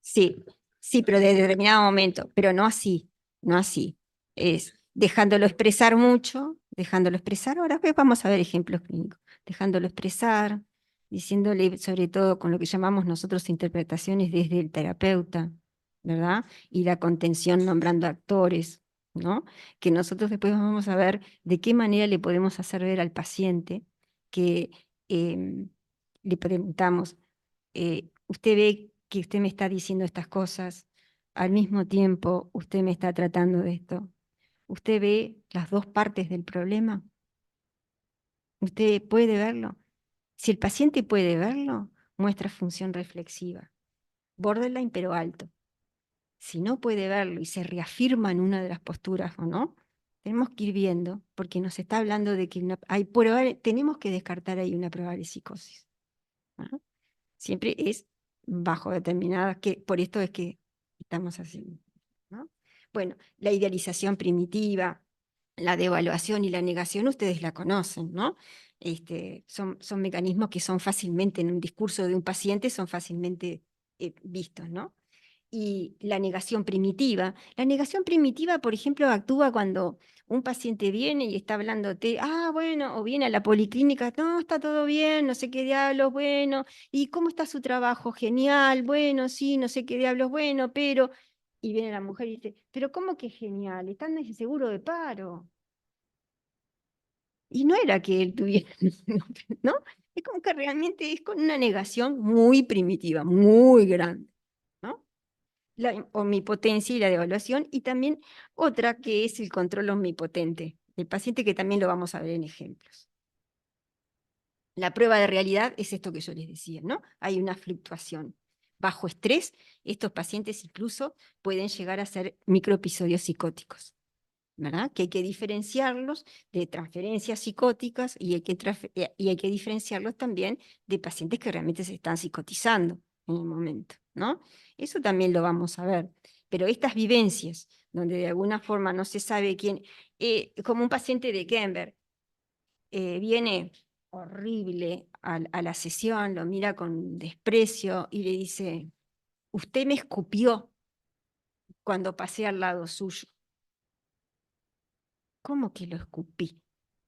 Sí, sí, pero de determinado momento, pero no así, no así. Es dejándolo expresar mucho, dejándolo expresar, ahora vamos a ver ejemplos clínicos, dejándolo expresar, diciéndole sobre todo con lo que llamamos nosotros interpretaciones desde el terapeuta, ¿verdad? Y la contención nombrando actores, ¿no? Que nosotros después vamos a ver de qué manera le podemos hacer ver al paciente que le preguntamos, usted ve que usted me está diciendo estas cosas, al mismo tiempo usted me está tratando de esto. ¿Usted ve las dos partes del problema? ¿Usted puede verlo? Si el paciente puede verlo, muestra función reflexiva. Borderline pero alto. Si no puede verlo y se reafirma en una de las posturas o no, tenemos que ir viendo, porque nos está hablando de que tenemos que descartar ahí una probable psicosis, ¿no? Siempre es bajo determinadas, que por esto es que estamos haciendo, ¿no? Bueno, la idealización primitiva, la devaluación y la negación, ustedes la conocen, ¿no? Son mecanismos que son fácilmente, en un discurso de un paciente, son fácilmente vistos, ¿no? Y la negación primitiva. La negación primitiva, por ejemplo, actúa cuando un paciente viene y está hablándote, bueno, o viene a la policlínica, no, está todo bien, no sé qué diablos, bueno, ¿y cómo está su trabajo? Genial, bueno, sí, no sé qué diablos, bueno, pero... Y viene la mujer y dice, pero ¿cómo que genial? Están en seguro de paro. Y no era que él tuviera, ¿no? Es como que realmente es con una negación muy primitiva, muy grande, ¿no? la omnipotencia y la devaluación, y también otra que es el control omnipotente del paciente, que también lo vamos a ver en ejemplos. La prueba de realidad es esto que yo les decía, ¿no? Hay una fluctuación. Bajo estrés, estos pacientes incluso pueden llegar a ser microepisodios psicóticos, ¿verdad? Que hay que diferenciarlos de transferencias psicóticas y hay que diferenciarlos también de pacientes que realmente se están psicotizando en el momento, ¿no? Eso también lo vamos a ver. Pero estas vivencias, donde de alguna forma no se sabe quién, como un paciente de Kenberg, viene horrible a la sesión, lo mira con desprecio y le dice, usted me escupió cuando pasé al lado suyo. ¿Cómo que lo escupí?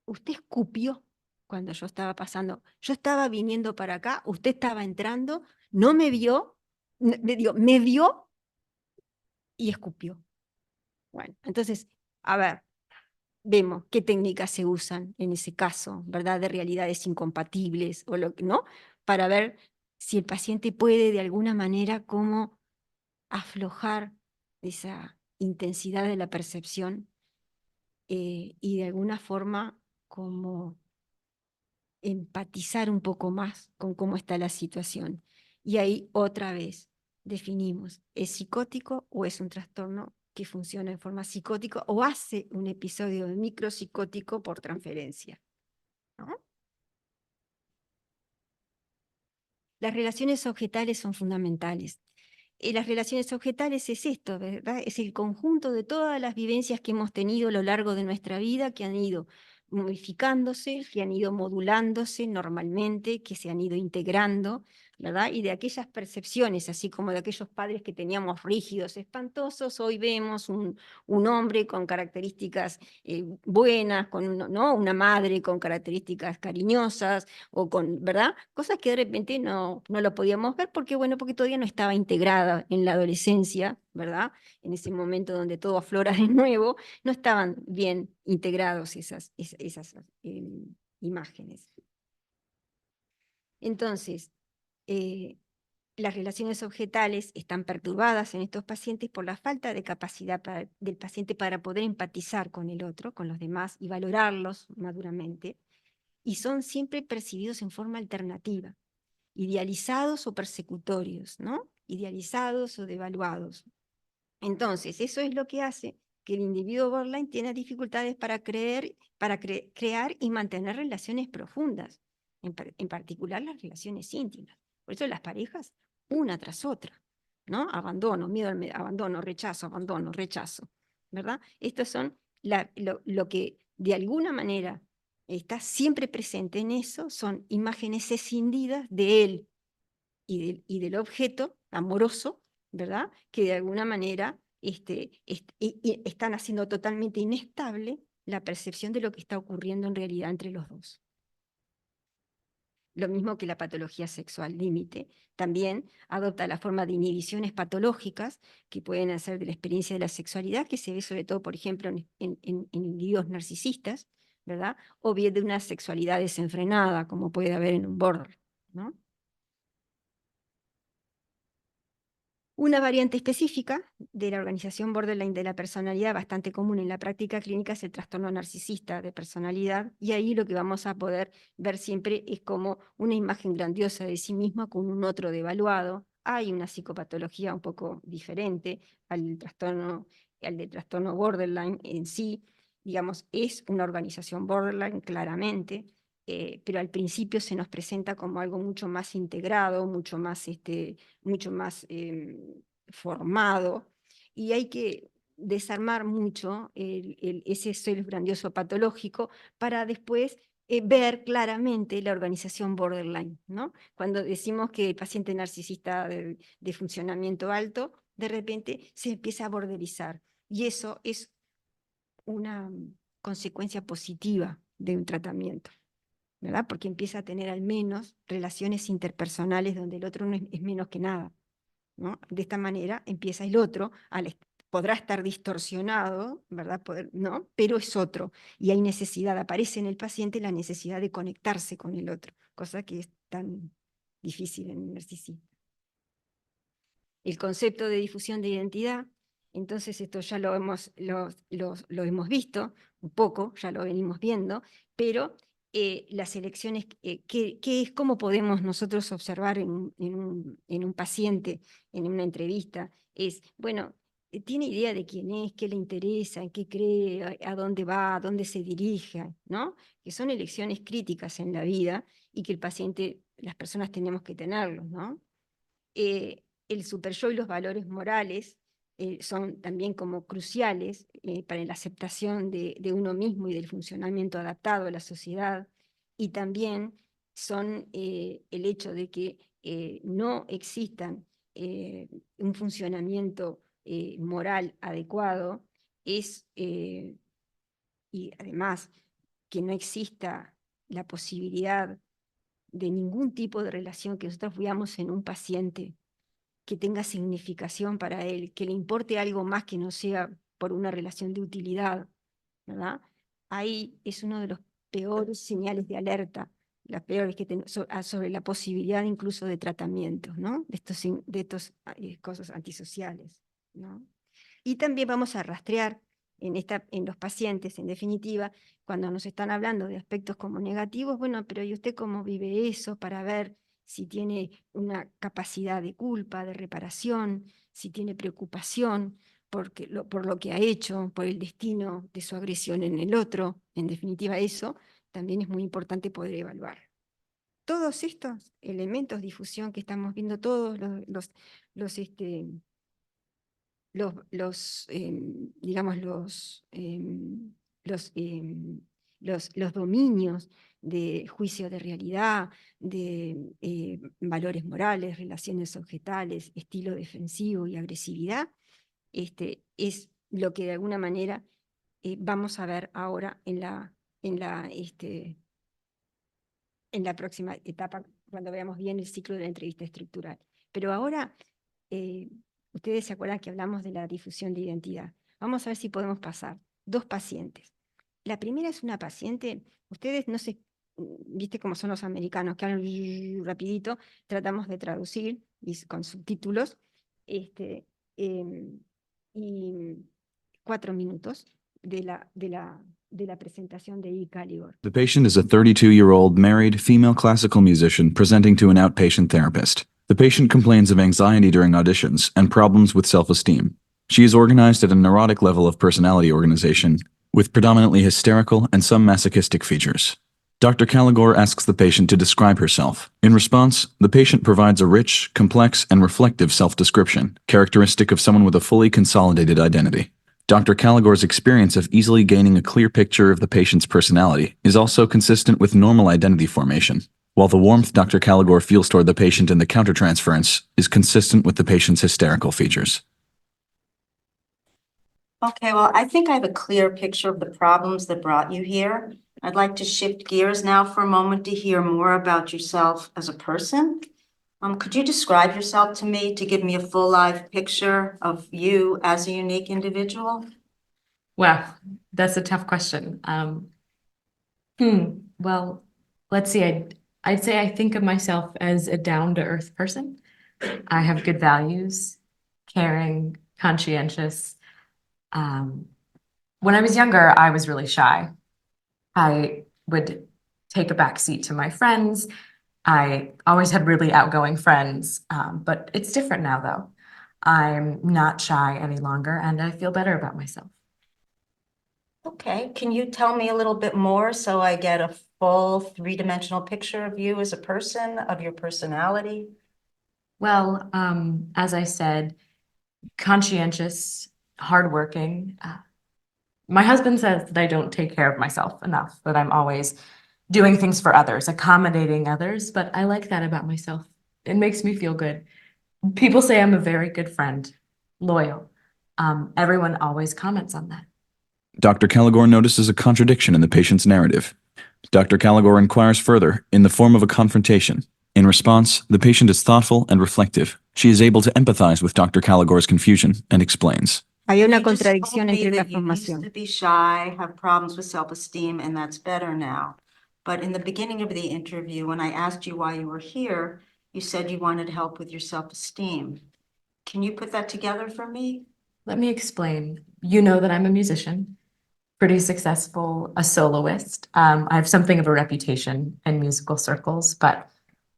Usted escupió cuando yo estaba pasando. Yo estaba viniendo para acá, usted estaba entrando, no me vio, me vio y escupió. Bueno, entonces, a ver, vemos qué técnicas se usan en ese caso, ¿verdad? De realidades incompatibles o lo que, ¿no? Para ver si el paciente puede de alguna manera como aflojar esa intensidad de la percepción y de alguna forma como empatizar un poco más con cómo está la situación. Y ahí otra vez definimos, ¿es psicótico o es un trastorno que funciona en forma psicótica o hace un episodio de micropsicótico por transferencia? ¿No? Las relaciones objetales son fundamentales. Las relaciones objetales es esto, ¿verdad? Es el conjunto de todas las vivencias que hemos tenido a lo largo de nuestra vida, que han ido modificándose, que han ido modulándose normalmente, que se han ido integrando, ¿verdad? Y de aquellas percepciones, así como de aquellos padres que teníamos rígidos, espantosos, hoy vemos un hombre con características buenas, ¿no? Una madre con características cariñosas, o con, ¿verdad? Cosas que de repente no lo podíamos ver porque, bueno, porque todavía no estaba integrada en la adolescencia, ¿verdad? En ese momento donde todo aflora de nuevo, no estaban bien integrados esas imágenes. Entonces, las relaciones objetales están perturbadas en estos pacientes por la falta de capacidad del paciente para poder empatizar con el otro, con los demás, y valorarlos maduramente, y son siempre percibidos en forma alternativa, idealizados o persecutorios, ¿no? Idealizados o devaluados. Entonces, eso es lo que hace que el individuo borderline tiene dificultades para crear y mantener relaciones profundas, en particular las relaciones íntimas. Por eso las parejas, una tras otra, ¿no? Abandono, miedo al abandono, rechazo, ¿verdad? Estos son lo que de alguna manera está siempre presente en eso, son imágenes escindidas de él y del objeto amoroso, ¿verdad? Que de alguna manera están haciendo totalmente inestable la percepción de lo que está ocurriendo en realidad entre los dos. Lo mismo que la patología sexual límite, también adopta la forma de inhibiciones patológicas que pueden hacer de la experiencia de la sexualidad, que se ve sobre todo, por ejemplo, en individuos narcisistas, ¿verdad? O bien de una sexualidad desenfrenada, como puede haber en un border, ¿no? Una variante específica de la organización borderline de la personalidad, bastante común en la práctica clínica, es el trastorno narcisista de personalidad, y ahí lo que vamos a poder ver siempre es como una imagen grandiosa de sí misma con un otro devaluado. Hay una psicopatología un poco diferente al del trastorno borderline en sí, digamos, es una organización borderline claramente, pero al principio se nos presenta como algo mucho más integrado, mucho más formado, y hay que desarmar mucho ese self grandioso patológico para después ver claramente la organización borderline, ¿no? Cuando decimos que el paciente narcisista de funcionamiento alto, de repente se empieza a borderizar, y eso es una consecuencia positiva de un tratamiento, ¿verdad? Porque empieza a tener al menos relaciones interpersonales donde el otro no es menos que nada, ¿no? De esta manera empieza el otro, podrá estar distorsionado, ¿verdad? ¿no? Pero es otro, y hay necesidad, aparece en el paciente la necesidad de conectarse con el otro, cosa que es tan difícil en el narcisismo. el concepto de difusión de identidad. Entonces esto ya lo hemos visto un poco, ya lo venimos viendo, pero las elecciones, ¿cómo podemos nosotros observar en un paciente, en una entrevista? Es, bueno, ¿tiene idea de quién es, qué le interesa, en qué cree, a dónde va, a dónde se dirige, ¿no? Que son elecciones críticas en la vida y que el paciente, las personas tenemos que tenerlos, ¿no? El superyo y los valores morales son también como cruciales para la aceptación de uno mismo y del funcionamiento adaptado a la sociedad, y también son el hecho de que no existan un funcionamiento moral adecuado, y además que no exista la posibilidad de ningún tipo de relación que nosotros veamos en un paciente que tenga significación para él, que le importe algo más que no sea por una relación de utilidad, ¿verdad? Ahí es uno de los peores señales de alerta, las peores que sobre la posibilidad incluso de tratamientos, ¿no? De estos cosas antisociales, ¿no? Y también vamos a rastrear en los pacientes, en definitiva, cuando nos están hablando de aspectos como negativos, bueno, pero ¿y usted cómo vive eso? Para ver si tiene una capacidad de culpa, de reparación, si tiene preocupación por lo que ha hecho, por el destino de su agresión en el otro. En definitiva, eso también es muy importante poder evaluar. Todos estos elementos de difusión que estamos viendo, todos digamos, los dominios de juicio de realidad, de valores morales, relaciones objetales, estilo defensivo y agresividad, es lo que de alguna manera vamos a ver ahora en la próxima etapa, cuando veamos bien el ciclo de la entrevista estructural. Pero ahora, ustedes se acuerdan que hablamos de la difusión de identidad. Vamos a ver si podemos pasar. 2 pacientes. La primera es una paciente, ustedes no sé, viste cómo son los americanos, que hablan rapidito, tratamos de traducir con subtítulos, y 4 minutos de la presentación de E-Caliber. The patient is a 32-year-old married female classical musician presenting to an outpatient therapist. The patient complains of anxiety during auditions and problems with self-esteem. She is organized at a neurotic level of personality organization, with predominantly hysterical and some masochistic features. Dr. Caligore asks the patient to describe herself. In response, the patient provides a rich, complex, and reflective self-description, characteristic of someone with a fully consolidated identity. Dr. Caligore's experience of easily gaining a clear picture of the patient's personality is also consistent with normal identity formation, while the warmth Dr. Caligore feels toward the patient in the countertransference is consistent with the patient's hysterical features. Okay, well, I think I have a clear picture of the problems that brought you here. I'd like to shift gears now for a moment to hear more about yourself as a person. Could you describe yourself to me to give me a full live picture of you as a unique individual? Well, that's a tough question. Well, let's see. I'd say I think of myself as a down-to-earth person. I have good values, caring, conscientious. When I was younger, I was really shy. I would take a back seat to my friends. I always had really outgoing friends, but it's different now, though. I'm not shy any longer, and I feel better about myself. Okay, can you tell me a little bit more so I get a full 3-dimensional picture of you as a person, of your personality? Well, as I said, conscientious, hardworking. My husband says that I don't take care of myself enough, that I'm always doing things for others, accommodating others, but I like that about myself. It makes me feel good. People say I'm a very good friend, loyal. Everyone always comments on that. Dr. Caligore notices a contradiction in the patient's narrative. Dr. Caligore inquires further, in the form of a confrontation. In response, the patient is thoughtful and reflective. She is able to empathize with Dr. Caligore's confusion and explains. Hay una You just contradicción told me entre la that you used formación. to be shy, have problems with self-esteem, and that's better now. But in the beginning of the interview, when I asked you why you were here, you said you wanted help with your self-esteem. Can you put that together for me? Let me explain. You know that I'm a musician, pretty successful, a soloist. I have something of a reputation in musical circles, but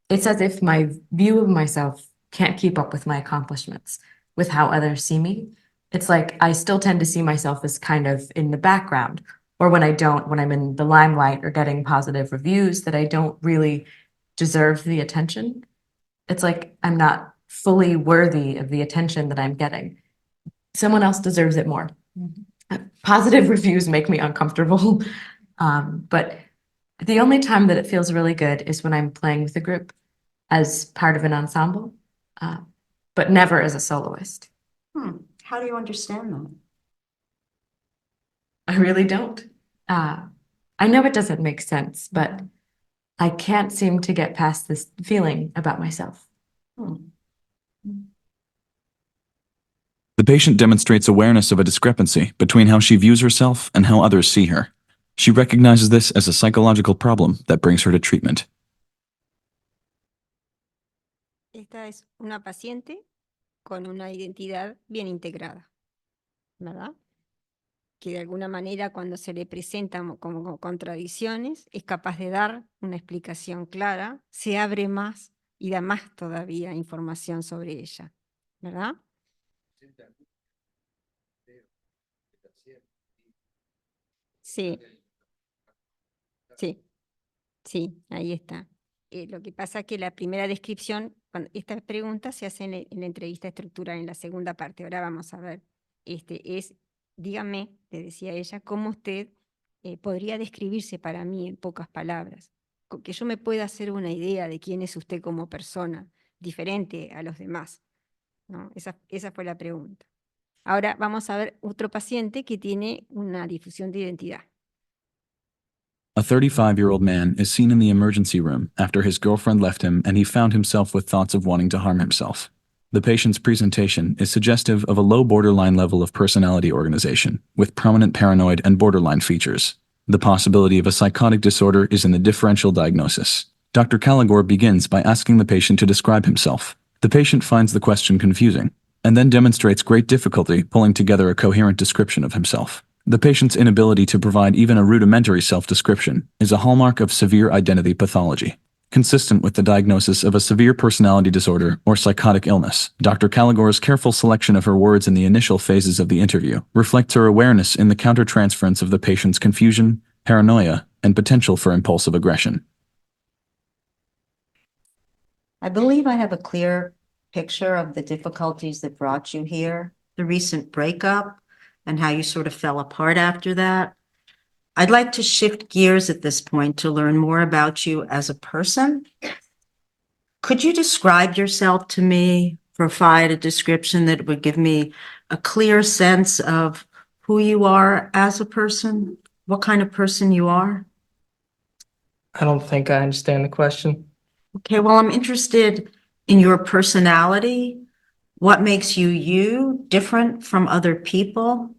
it's as if my view of myself can't keep up with my accomplishments, with how others see me. It's like I still tend to see myself as kind of in the background, or when I'm in the limelight or getting positive reviews, that I don't really deserve the attention. It's like I'm not fully worthy of the attention that I'm getting. Someone else deserves it more. Positive reviews make me uncomfortable. But the only time that it feels really good is when I'm playing with a group as part of an ensemble, but never as a soloist. How do you understand that? I really don't. I know it doesn't make sense, but I can't seem to get past this feeling about myself. The patient demonstrates awareness of a discrepancy between how she views herself and how others see her. She recognizes this as a psychological problem that brings her to treatment. Esta es una paciente con una identidad bien integrada, ¿verdad? Que de alguna manera cuando se le presentan como contradicciones es capaz de dar una explicación clara, se abre más y da más todavía información sobre ella, ¿verdad? Sí, sí, sí, ahí está. Lo que pasa es que la primera descripción, esta pregunta se hace en la entrevista estructural en la segunda parte. Ahora vamos a ver, dígame, le decía ella, cómo usted podría describirse para mí en pocas palabras, que yo me pueda hacer una idea de quién es usted como persona, diferente a los demás, ¿no? Esa fue la pregunta. Ahora vamos a ver otro paciente que tiene una difusión de identidad. A 35-year-old man is seen in the emergency room after his girlfriend left him and he found himself with thoughts of wanting to harm himself. The patient's presentation is suggestive of a low borderline level of personality organization, with prominent paranoid and borderline features. The possibility of a psychotic disorder is in the differential diagnosis. Dr. Caligor begins by asking the patient to describe himself. The patient finds the question confusing, and then demonstrates great difficulty pulling together a coherent description of himself. The patient's inability to provide even a rudimentary self-description is a hallmark of severe identity pathology. Consistent with the diagnosis of a severe personality disorder or psychotic illness, Dr. Caligor's careful selection of her words in the initial phases of the interview reflects her awareness in the countertransference of the patient's confusion, paranoia, and potential for impulsive aggression. I believe I have a clear picture of the difficulties that brought you here, the recent breakup, and how you sort of fell apart after that. I'd like to shift gears at this point to learn more about you as a person. Could you describe yourself to me, provide a description that would give me a clear sense of who you are as a person, what kind of person you are? I don't think I understand the question. Okay, well, I'm interested in your personality. What makes you you, different from other people?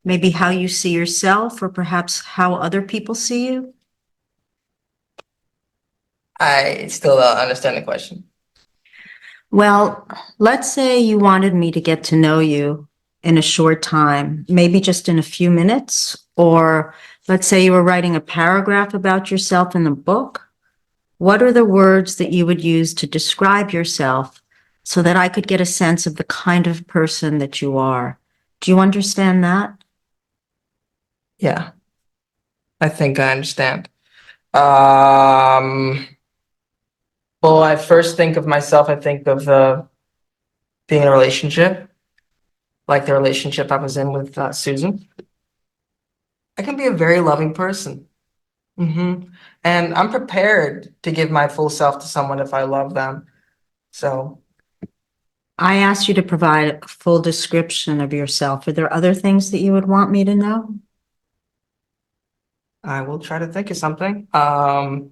Maybe how you see yourself, or perhaps how other people see you? I still don't understand the question. Well, let's say you wanted me to get to know you in a short time, maybe just in a few minutes, or let's say you were writing a paragraph about yourself in the book. What are the words that you would use to describe yourself so that I could get a sense of the kind of person that you are? Do you understand that? Yeah, I think I understand. Well, I first think of myself, I think of being in a relationship, like the relationship I was in with Susan. I can be a very loving person. And I'm prepared to give my full self to someone if I love them. So I asked you to provide a full description of yourself. Are there other things that you would want me to know? I will try to think of something. Well,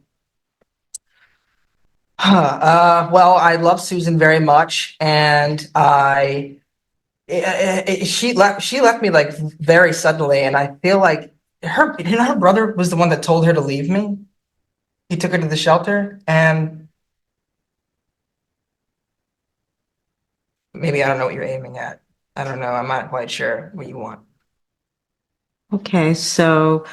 I love Susan very much, and she left me like very suddenly, and I feel like her brother was the one that told her to leave me. He took her to the shelter, and maybe I don't know what you're aiming at. I don't know. I'm not quite sure what you want. Okay, so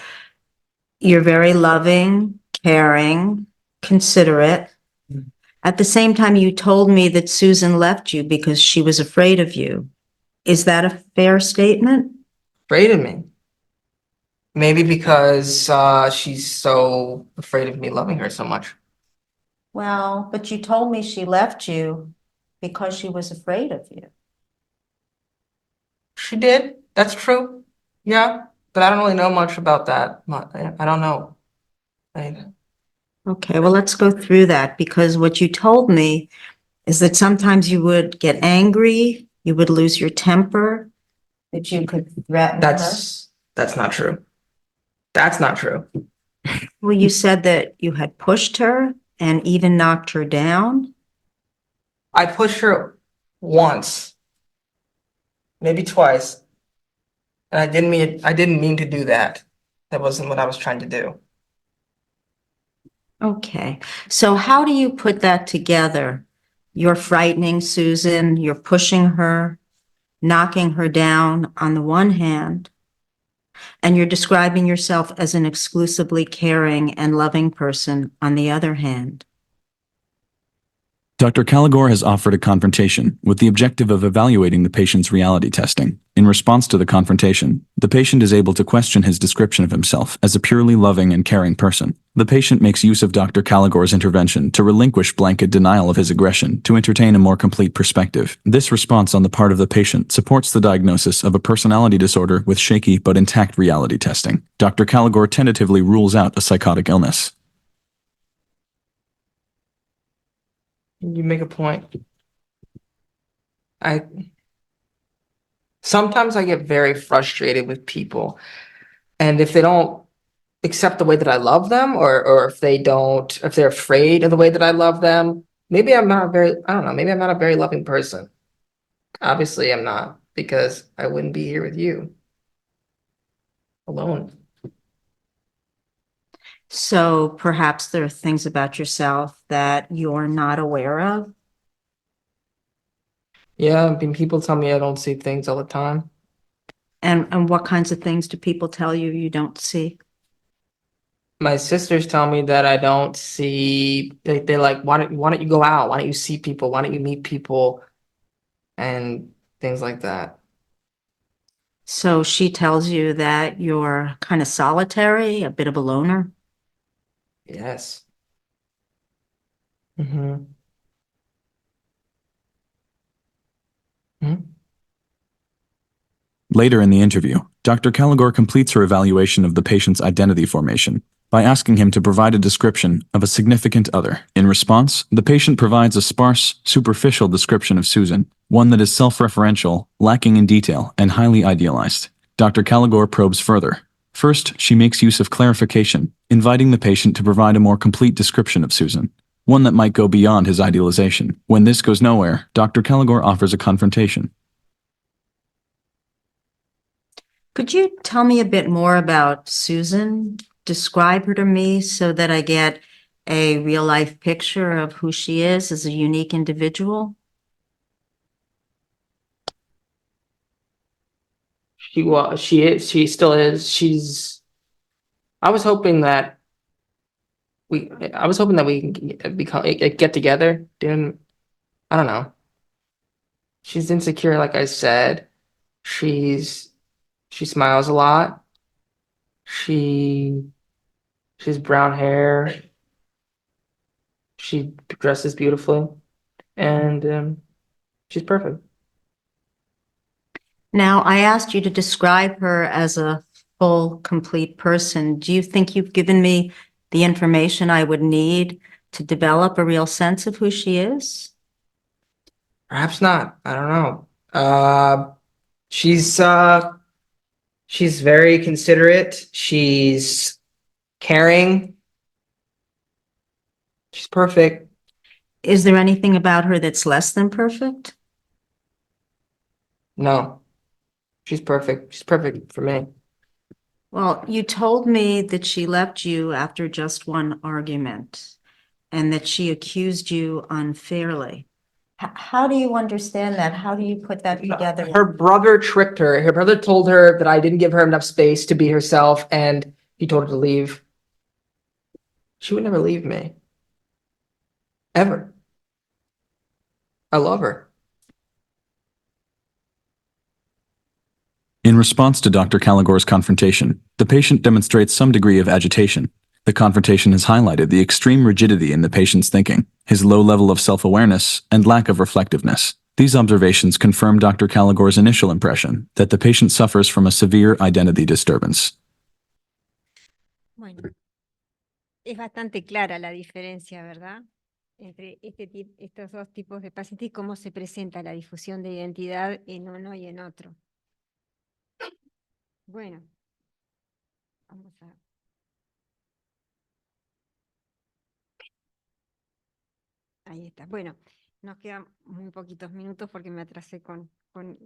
you're very loving, caring, considerate. At the same time, you told me that Susan left you because she was afraid of you. Is that a fair statement? Afraid of me. Maybe because she's so afraid of me loving her so much. Well, but you told me she left you because she was afraid of you. She did. That's true. Yeah, but I don't really know much about that. I don't know. Okay, well, let's go through that because what you told me is that sometimes you would get angry, you would lose your temper, that you could threaten her. That's not true. That's not true. Well, you said that you had pushed her and even knocked her down. I pushed her once, maybe twice, and I didn't mean to do that. That wasn't what I was trying to do. Okay, so how do you put that together? You're frightening Susan, you're pushing her, knocking her down on the one hand, and you're describing yourself as an exclusively caring and loving person on the other hand. Dr. Caligore has offered a confrontation with the objective of evaluating the patient's reality testing. In response to the confrontation, the patient is able to question his description of himself as a purely loving and caring person. The patient makes use of Dr. Caligore's intervention to relinquish blanket denial of his aggression to entertain a more complete perspective. This response on the part of the patient supports the diagnosis of a personality disorder with shaky but intact reality testing. Dr. Caligore tentatively rules out a psychotic illness. You make a point. Sometimes I get very frustrated with people, and if they don't accept the way that I love them, or if they're afraid of the way that I love them, maybe I'm not I don't know, maybe I'm not a very loving person. Obviously I'm not, because I wouldn't be here with you alone. So perhaps there are things about yourself that you're not aware of. Yeah, I mean, people tell me I don't see things all the time. And what kinds of things do people tell you you don't see? My sisters tell me that I don't see, they're like, why don't you go out? Why don't you see people? Why don't you meet people? And things like that. So she tells you that you're kind of solitary, a bit of a loner. Yes. Mm-hmm. Later in the interview, Dr. Caligore completes her evaluation of the patient's identity formation by asking him to provide a description of a significant other. In response, the patient provides a sparse, superficial description of Susan, one that is self-referential, lacking in detail, and highly idealized. Dr. Caligore probes further. First, she makes use of clarification, inviting the patient to provide a more complete description of Susan, one that might go beyond his idealization. When this goes nowhere, Dr. Caligore offers a confrontation. Could you tell me a bit more about Susan? Describe her to me so that I get a real life picture of who she is as a unique individual. She still is. I was hoping that we can get together. I don't know. She's insecure, like I said. She smiles a lot. She has brown hair. She dresses beautifully, and she's perfect. Now, I asked you to describe her as a full, complete person. Do you think you've given me the information I would need to develop a real sense of who she is? Perhaps not. I don't know. She's very considerate. She's caring. She's perfect. Is there anything about her that's less than perfect? No, she's perfect. She's perfect for me. Well, you told me that she left you after just one argument and that she accused you unfairly. How do you understand that? How do you put that together? Her brother tricked her. Her brother told her that I didn't give her enough space to be herself, and he told her to leave. She would never leave me. Ever. I love her. In response to Dr. Caligor's confrontation, the patient demonstrates some degree of agitation. The confrontation has highlighted the extreme rigidity in the patient's thinking, his low level of self-awareness, and lack of reflectiveness. These observations confirm Dr. Caligor's initial impression that the patient suffers from a severe identity disturbance. Bueno, es bastante clara la diferencia, ¿verdad? Entre estos dos tipos de pacientes y cómo se presenta la difusión de identidad en uno y en otro. Bueno, vamos a... Ahí está. Bueno, nos quedan muy poquitos minutos porque me atrasé con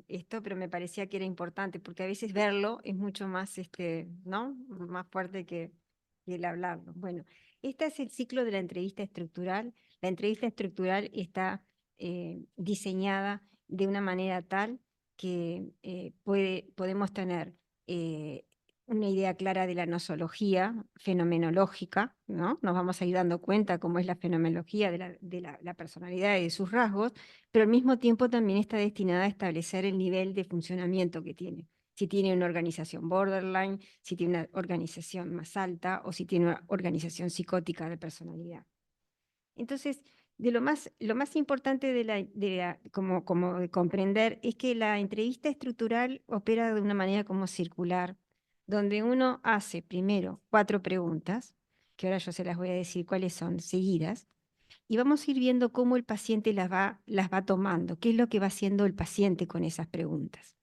esto, pero me parecía que era importante porque a veces verlo es mucho más, ¿no? Más fuerte que el hablarlo. Bueno, este es el ciclo de la entrevista estructural. La entrevista estructural está diseñada de una manera tal que podemos tener una idea clara de la nosología fenomenológica, ¿no? Nos vamos a ir dando cuenta cómo es la fenomenología de la personalidad y de sus rasgos, pero al mismo tiempo también está destinada a establecer el nivel de funcionamiento que tiene. Si tiene una organización borderline, si tiene una organización más alta o si tiene una organización psicótica de personalidad. Entonces, lo más importante como de comprender es que la entrevista estructural opera de una manera como circular, donde uno hace primero 4 preguntas, que ahora yo se las voy a decir cuáles son, seguidas, y vamos a ir viendo cómo el paciente las va tomando, qué es lo que va haciendo el paciente con esas preguntas.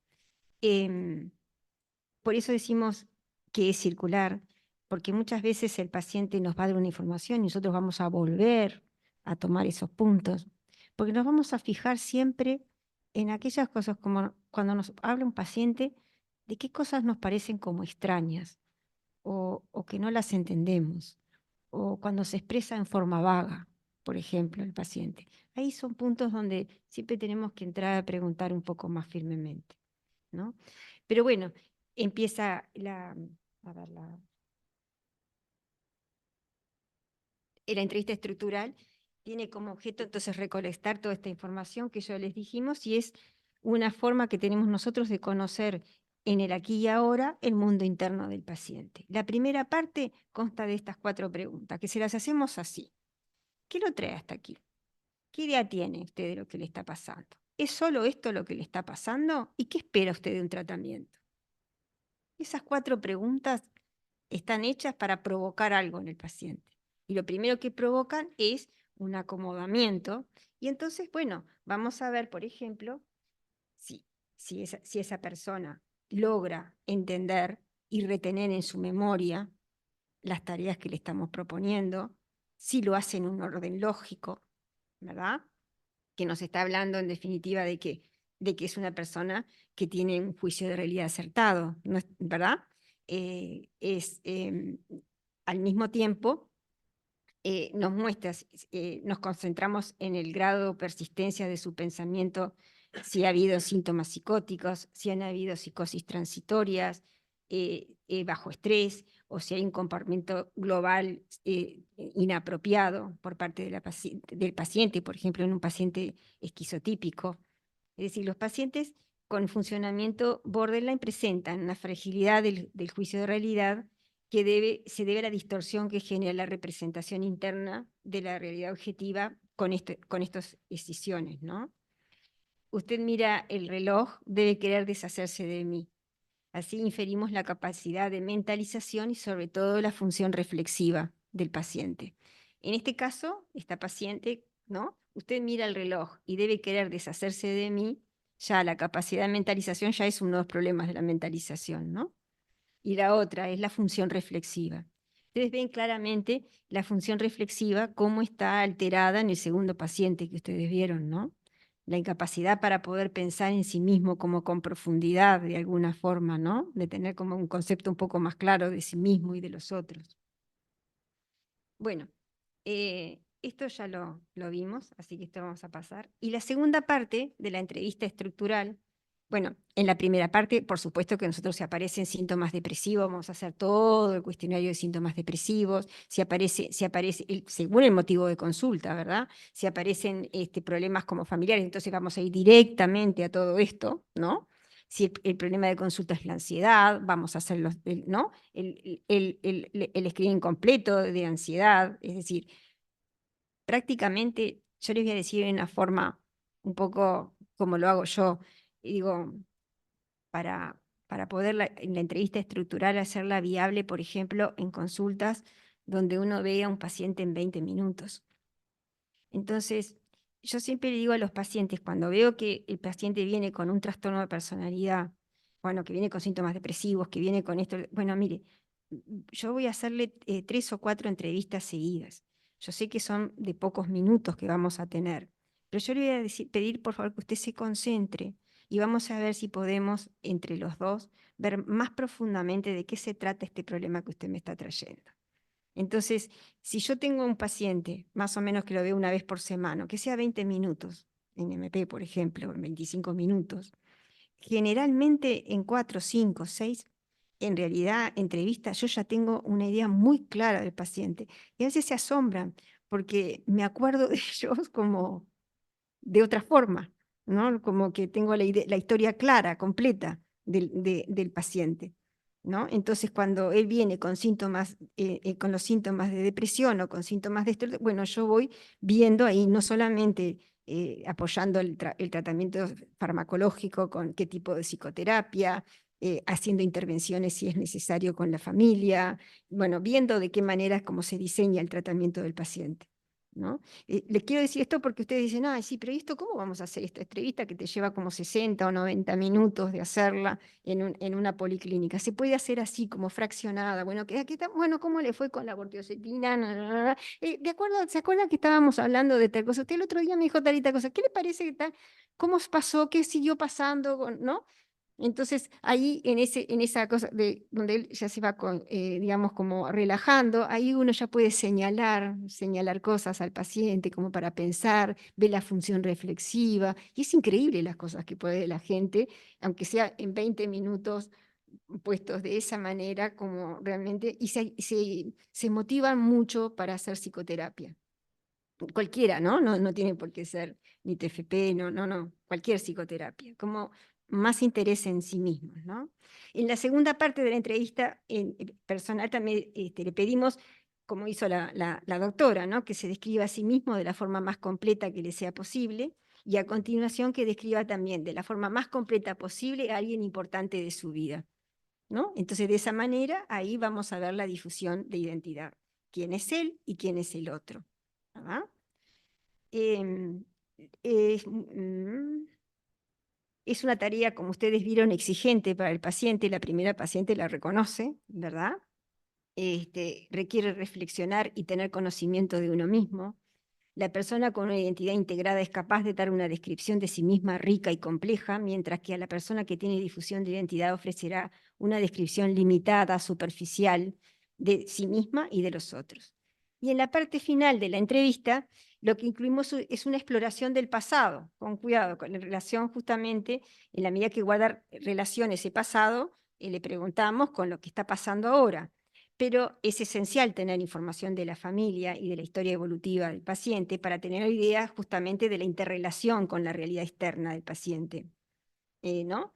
Por eso decimos que es circular, porque muchas veces el paciente nos va a dar una información y nosotros vamos a volver a tomar esos puntos, porque nos vamos a fijar siempre en aquellas cosas como cuando nos habla un paciente, de qué cosas nos parecen como extrañas o que no las entendemos, o cuando se expresa en forma vaga, por ejemplo, el paciente. Ahí son puntos donde siempre tenemos que entrar a preguntar un poco más firmemente, ¿no? Pero bueno, empieza la entrevista estructural, tiene como objeto entonces recolectar toda esta información que ya les dijimos y es una forma que tenemos nosotros de conocer en el aquí y ahora el mundo interno del paciente. La primera parte consta de estas 4 preguntas, que se las hacemos así. ¿Qué lo trae hasta aquí? ¿Qué idea tiene usted de lo que le está pasando? ¿Es solo esto lo que le está pasando? ¿Y qué espera usted de un tratamiento? Esas 4 preguntas están hechas para provocar algo en el paciente. Y lo primero que provocan es un acomodamiento. Y entonces, bueno, vamos a ver, por ejemplo, si esa persona logra entender y retener en su memoria las tareas que le estamos proponiendo, si lo hace en un orden lógico, ¿verdad? Que nos está hablando en definitiva de que es una persona que tiene un juicio de realidad acertado, ¿verdad? Al mismo tiempo, nos muestra, nos concentramos en el grado de persistencia de su pensamiento, si ha habido síntomas psicóticos, si han habido psicosis transitorias, bajo estrés, o si hay un comportamiento global inapropiado por parte del paciente, por ejemplo, en un paciente esquizotípico. Es decir, los pacientes con funcionamiento borderline presentan una fragilidad del juicio de realidad que se debe a la distorsión que genera la representación interna de la realidad objetiva con estas escisiones, ¿no? Usted mira el reloj, debe querer deshacerse de mí. Así inferimos la capacidad de mentalización y sobre todo la función reflexiva del paciente. En este caso, esta paciente, ¿no? Usted mira el reloj y debe querer deshacerse de mí, ya la capacidad de mentalización ya es uno de los problemas de la mentalización, ¿no? Y la otra es la función reflexiva. Ustedes ven claramente la función reflexiva, cómo está alterada en el segundo paciente que ustedes vieron, ¿no? La incapacidad para poder pensar en sí mismo como con profundidad de alguna forma, ¿no? De tener como un concepto un poco más claro de sí mismo y de los otros. Bueno, esto ya lo vimos, así que esto vamos a pasar. Y la segunda parte de la entrevista estructural, bueno, en la primera parte, por supuesto que nosotros si aparecen síntomas depresivos, vamos a hacer todo el cuestionario de síntomas depresivos, si aparece según el motivo de consulta, ¿verdad? Si aparecen problemas como familiares, entonces vamos a ir directamente a todo esto, ¿no? Si el problema de consulta es la ansiedad, vamos a hacer ¿no? el screening completo de ansiedad, es decir, prácticamente, yo les voy a decir en una forma un poco como lo hago yo, y digo, para poder en la entrevista estructural hacerla viable, por ejemplo, en consultas donde uno ve a un paciente en 20 minutos. Entonces, yo siempre le digo a los pacientes, cuando veo que el paciente viene con un trastorno de personalidad, bueno, que viene con síntomas depresivos, que viene con esto, bueno, mire, yo voy a hacerle 3 o 4 entrevistas seguidas. Yo sé que son de pocos minutos que vamos a tener, pero yo le voy a pedir por favor que usted se concentre y vamos a ver si podemos, entre los dos, ver más profundamente de qué se trata este problema que usted me está trayendo. Entonces, si yo tengo un paciente, más o menos que lo veo una vez por semana, que sea 20 minutos, en MP, por ejemplo, en 25 minutos, generalmente en 4, 5, 6, en realidad, entrevistas, yo ya tengo una idea muy clara del paciente. Y a veces se asombran, porque me acuerdo de ellos como de otra forma, ¿no? Como que tengo la historia clara, completa del paciente, ¿no? Entonces, cuando él viene con síntomas, con los síntomas de depresión o con síntomas de esto, bueno, yo voy viendo ahí no solamente apoyando el tratamiento farmacológico con qué tipo de psicoterapia, haciendo intervenciones si es necesario con la familia, bueno, viendo de qué manera es como se diseña el tratamiento del paciente, ¿no? Les quiero decir esto porque ustedes dicen, ay, sí, pero ¿y esto cómo vamos a hacer esta entrevista que te lleva como 60 o 90 minutos de hacerla en una policlínica? Se puede hacer así, como fraccionada. Bueno, bueno, ¿cómo le fue con la vortiocetina? ¿Se acuerdan que estábamos hablando de tal cosa? Usted el otro día me dijo tal y tal cosa. ¿Qué le parece que tal? ¿Cómo pasó? ¿Qué siguió pasando? ¿No? Entonces, ahí en esa cosa donde él ya se va, digamos, como relajando, ahí uno ya puede señalar cosas al paciente como para pensar, ve la función reflexiva, y es increíble las cosas que puede la gente, aunque sea en 20 minutos puestos de esa manera, como realmente, y se motivan mucho para hacer psicoterapia. Cualquiera, ¿no? No tiene por qué ser ni TFP, no, cualquier psicoterapia, como más interés en sí mismos, ¿no? En la segunda parte de la entrevista personal también le pedimos, como hizo la doctora, ¿no? Que se describa a sí mismo de la forma más completa que le sea posible, y a continuación que describa también de la forma más completa posible a alguien importante de su vida, ¿no? Entonces, de esa manera, ahí vamos a ver la difusión de identidad. ¿Quién es él y quién es el otro? ¿Ah? Em, es, mm, es una tarea, como ustedes vieron, exigente para el paciente. La primera paciente la reconoce, ¿verdad? Requiere reflexionar y tener conocimiento de uno mismo. La persona con una identidad integrada es capaz de dar una descripción de sí misma rica y compleja, mientras que a la persona que tiene difusión de identidad ofrecerá una descripción limitada, superficial de sí misma y de los otros. Y en la parte final de la entrevista, lo que incluimos es una exploración del pasado, con cuidado, con relación justamente, en la medida que guarda relación ese pasado, le preguntamos con lo que está pasando ahora. Pero es esencial tener información de la familia y de la historia evolutiva del paciente para tener idea justamente de la interrelación con la realidad externa del paciente, ¿no?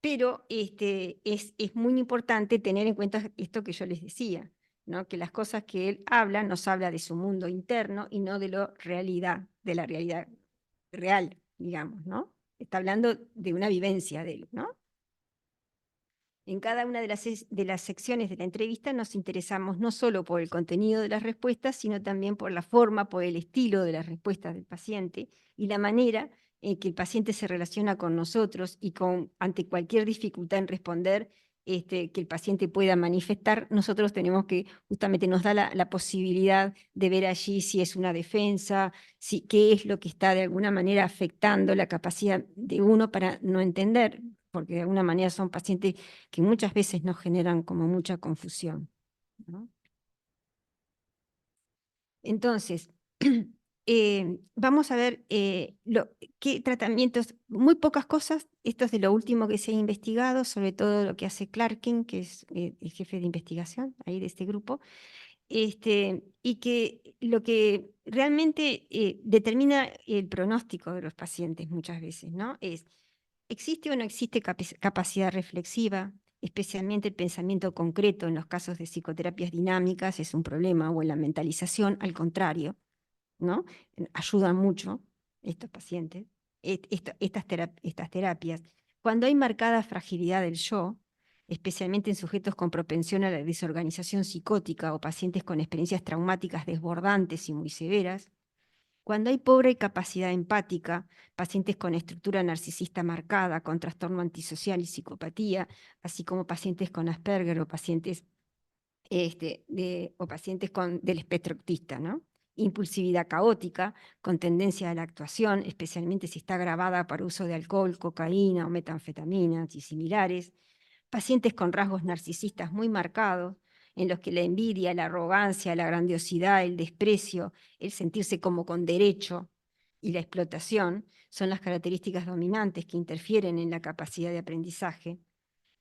Pero es muy importante tener en cuenta esto que yo les decía, ¿no? Que las cosas que él habla nos habla de su mundo interno y no de la realidad real, digamos, ¿no? Está hablando de una vivencia de él, ¿no? En cada una de las secciones de la entrevista nos interesamos no solo por el contenido de las respuestas, sino también por la forma, por el estilo de las respuestas del paciente y la manera en que el paciente se relaciona con nosotros y ante cualquier dificultad en responder que el paciente pueda manifestar, nosotros tenemos que, justamente nos da la posibilidad de ver allí si es una defensa, qué es lo que está de alguna manera afectando la capacidad de uno para no entender, porque de alguna manera son pacientes que muchas veces nos generan como mucha confusión, ¿no? Entonces, vamos a ver qué tratamientos, muy pocas cosas, esto es de lo último que se ha investigado, sobre todo lo que hace Clarkin, que es el jefe de investigación ahí de este grupo, y que lo que realmente determina el pronóstico de los pacientes muchas veces, ¿no? Es, ¿existe o no existe capacidad reflexiva? Especialmente el pensamiento concreto en los casos de psicoterapias dinámicas es un problema, o en la mentalización, al contrario, ¿no? Ayudan mucho estos pacientes, estas terapias. Cuando hay marcada fragilidad del yo, especialmente en sujetos con propensión a la desorganización psicótica o pacientes con experiencias traumáticas desbordantes y muy severas, cuando hay pobre capacidad empática, pacientes con estructura narcisista marcada, con trastorno antisocial y psicopatía, así como pacientes con Asperger o pacientes, del espectro autista, ¿no? Impulsividad caótica, con tendencia a la actuación, especialmente si está agravada por uso de alcohol, cocaína o metanfetaminas y similares, pacientes con rasgos narcisistas muy marcados, en los que la envidia, la arrogancia, la grandiosidad, el desprecio, el sentirse como con derecho y la explotación son las características dominantes que interfieren en la capacidad de aprendizaje.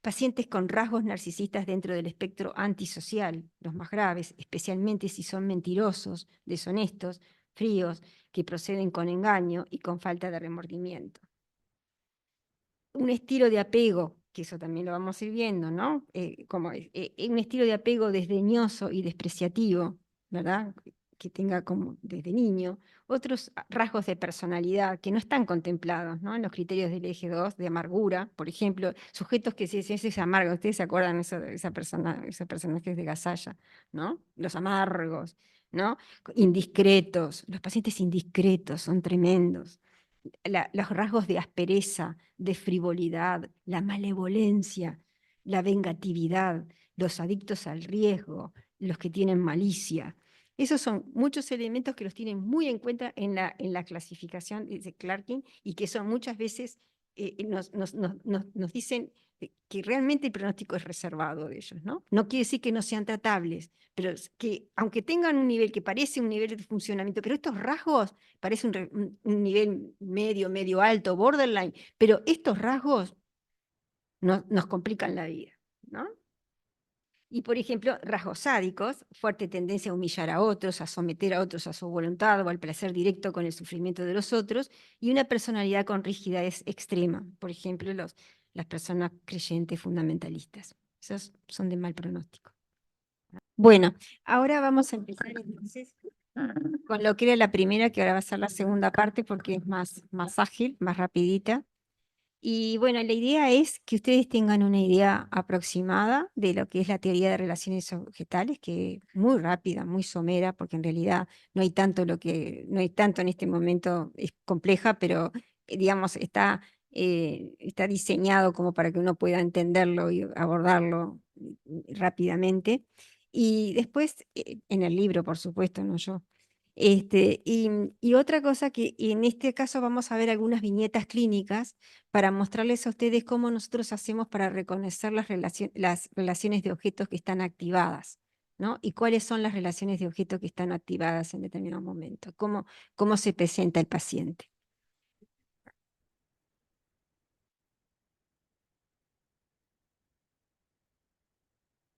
Pacientes con rasgos narcisistas dentro del espectro antisocial, los más graves, especialmente si son mentirosos, deshonestos, fríos, que proceden con engaño y con falta de remordimiento. Un estilo de apego, que eso también lo vamos a ir viendo, ¿no? Un estilo de apego desdeñoso y despreciativo, ¿verdad? Que tenga como desde niño. Otros rasgos de personalidad que no están contemplados, ¿no? En los criterios del eje 2 de amargura, por ejemplo, sujetos que se amargan. Ustedes se acuerdan esos personajes de Gasalla, ¿no? Los amargos, ¿no? Indiscretos. Los pacientes indiscretos son tremendos. Los rasgos de aspereza, de frivolidad, la malevolencia, la vengatividad, los adictos al riesgo, los que tienen malicia. Esos son muchos elementos que los tienen muy en cuenta en la clasificación de Clarkin, y que son muchas veces, nos dicen que realmente el pronóstico es reservado de ellos, ¿no? No quiere decir que no sean tratables, pero que aunque tengan un nivel que parece un nivel de funcionamiento, pero estos rasgos parece un nivel medio alto, borderline, pero estos rasgos nos complican la vida, ¿no? Y, por ejemplo, rasgos sádicos, fuerte tendencia a humillar a otros, a someter a otros a su voluntad o al placer directo con el sufrimiento de los otros, y una personalidad con rigidez extrema, por ejemplo, las personas creyentes fundamentalistas. Esos son de mal pronóstico. Bueno, ahora vamos a empezar entonces con lo que era la primera, que ahora va a ser la segunda parte porque es más ágil, más rapidita. Y bueno, la idea es que ustedes tengan una idea aproximada de lo que es la teoría de relaciones objetales, que es muy rápida, muy somera, porque en realidad no hay tanto en este momento, es compleja, pero digamos está diseñado como para que uno pueda entenderlo y abordarlo rápidamente. Y después, en el libro, por supuesto, no yo. Y otra cosa que en este caso vamos a ver algunas viñetas clínicas para mostrarles a ustedes cómo nosotros hacemos para reconocer las relaciones de objetos que están activadas, ¿no? Y cuáles son las relaciones de objetos que están activadas en determinado momento, cómo se presenta el paciente.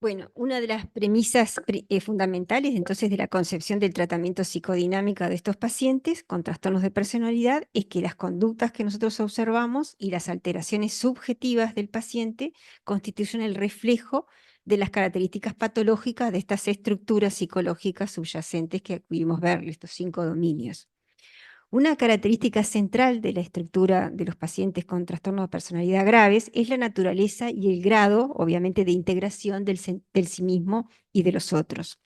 Bueno, una de las premisas fundamentales entonces de la concepción del tratamiento psicodinámica de estos pacientes con trastornos de personalidad es que las conductas que nosotros observamos y las alteraciones subjetivas del paciente constituyen el reflejo de las características patológicas de estas estructuras psicológicas subyacentes que pudimos ver, estos 5 dominios. Una característica central de la estructura de los pacientes con trastornos de personalidad graves es la naturaleza y el grado, obviamente, de integración del sí mismo y de los otros.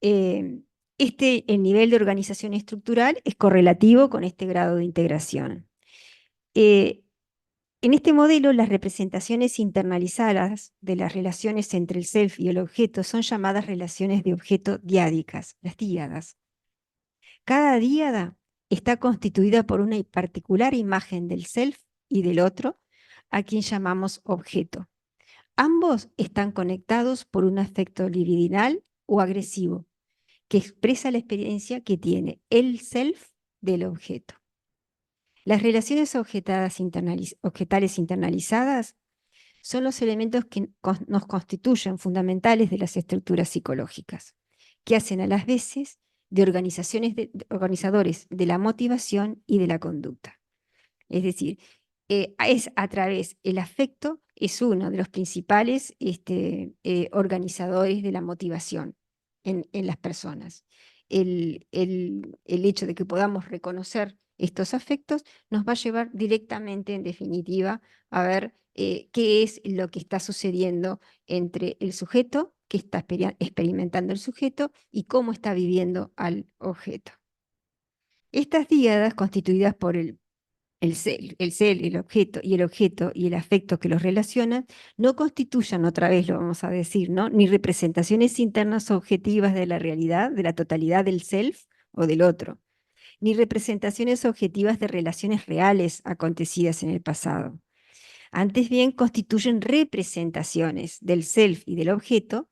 El nivel de organización estructural es correlativo con este grado de integración. En este modelo, las representaciones internalizadas de las relaciones entre el self y el objeto son llamadas relaciones de objeto diádicas, las díadas. Cada díada está constituida por una particular imagen del self y del otro, a quien llamamos objeto. Ambos están conectados por un afecto libidinal o agresivo, que expresa la experiencia que tiene el self del objeto. Las relaciones objetales internalizadas son los elementos que nos constituyen fundamentales de las estructuras psicológicas, que hacen a las veces de organizadores de la motivación y de la conducta. Es decir, es a través, el afecto es uno de los principales organizadores de la motivación en las personas. El hecho de que podamos reconocer estos afectos nos va a llevar directamente, en definitiva, a ver qué es lo que está sucediendo entre el sujeto, que está experimentando el sujeto, y cómo está viviendo al objeto. Estas díadas, constituidas por el ser, el objeto y el afecto que los relacionan, no constituyan, otra vez lo vamos a decir, ¿no?, ni representaciones internas objetivas de la realidad, de la totalidad del self o del otro, ni representaciones objetivas de relaciones reales acontecidas en el pasado. Antes bien, constituyen representaciones del self y del objeto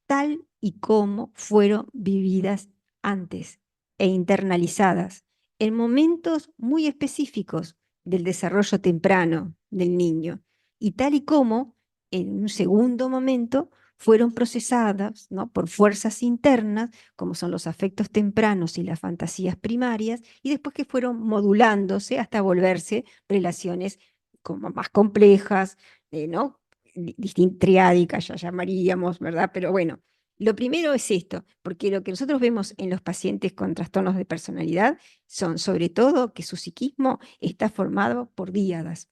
tal y como fueron vividas antes e internalizadas en momentos muy específicos del desarrollo temprano del niño, y tal y como en un segundo momento fueron procesadas, ¿no?, por fuerzas internas, como son los afectos tempranos y las fantasías primarias, y después que fueron modulándose hasta volverse relaciones como más complejas, ¿no?, triádicas ya llamaríamos, ¿verdad? Pero bueno, lo primero es esto, porque lo que nosotros vemos en los pacientes con trastornos de personalidad son sobre todo que su psiquismo está formado por díadas.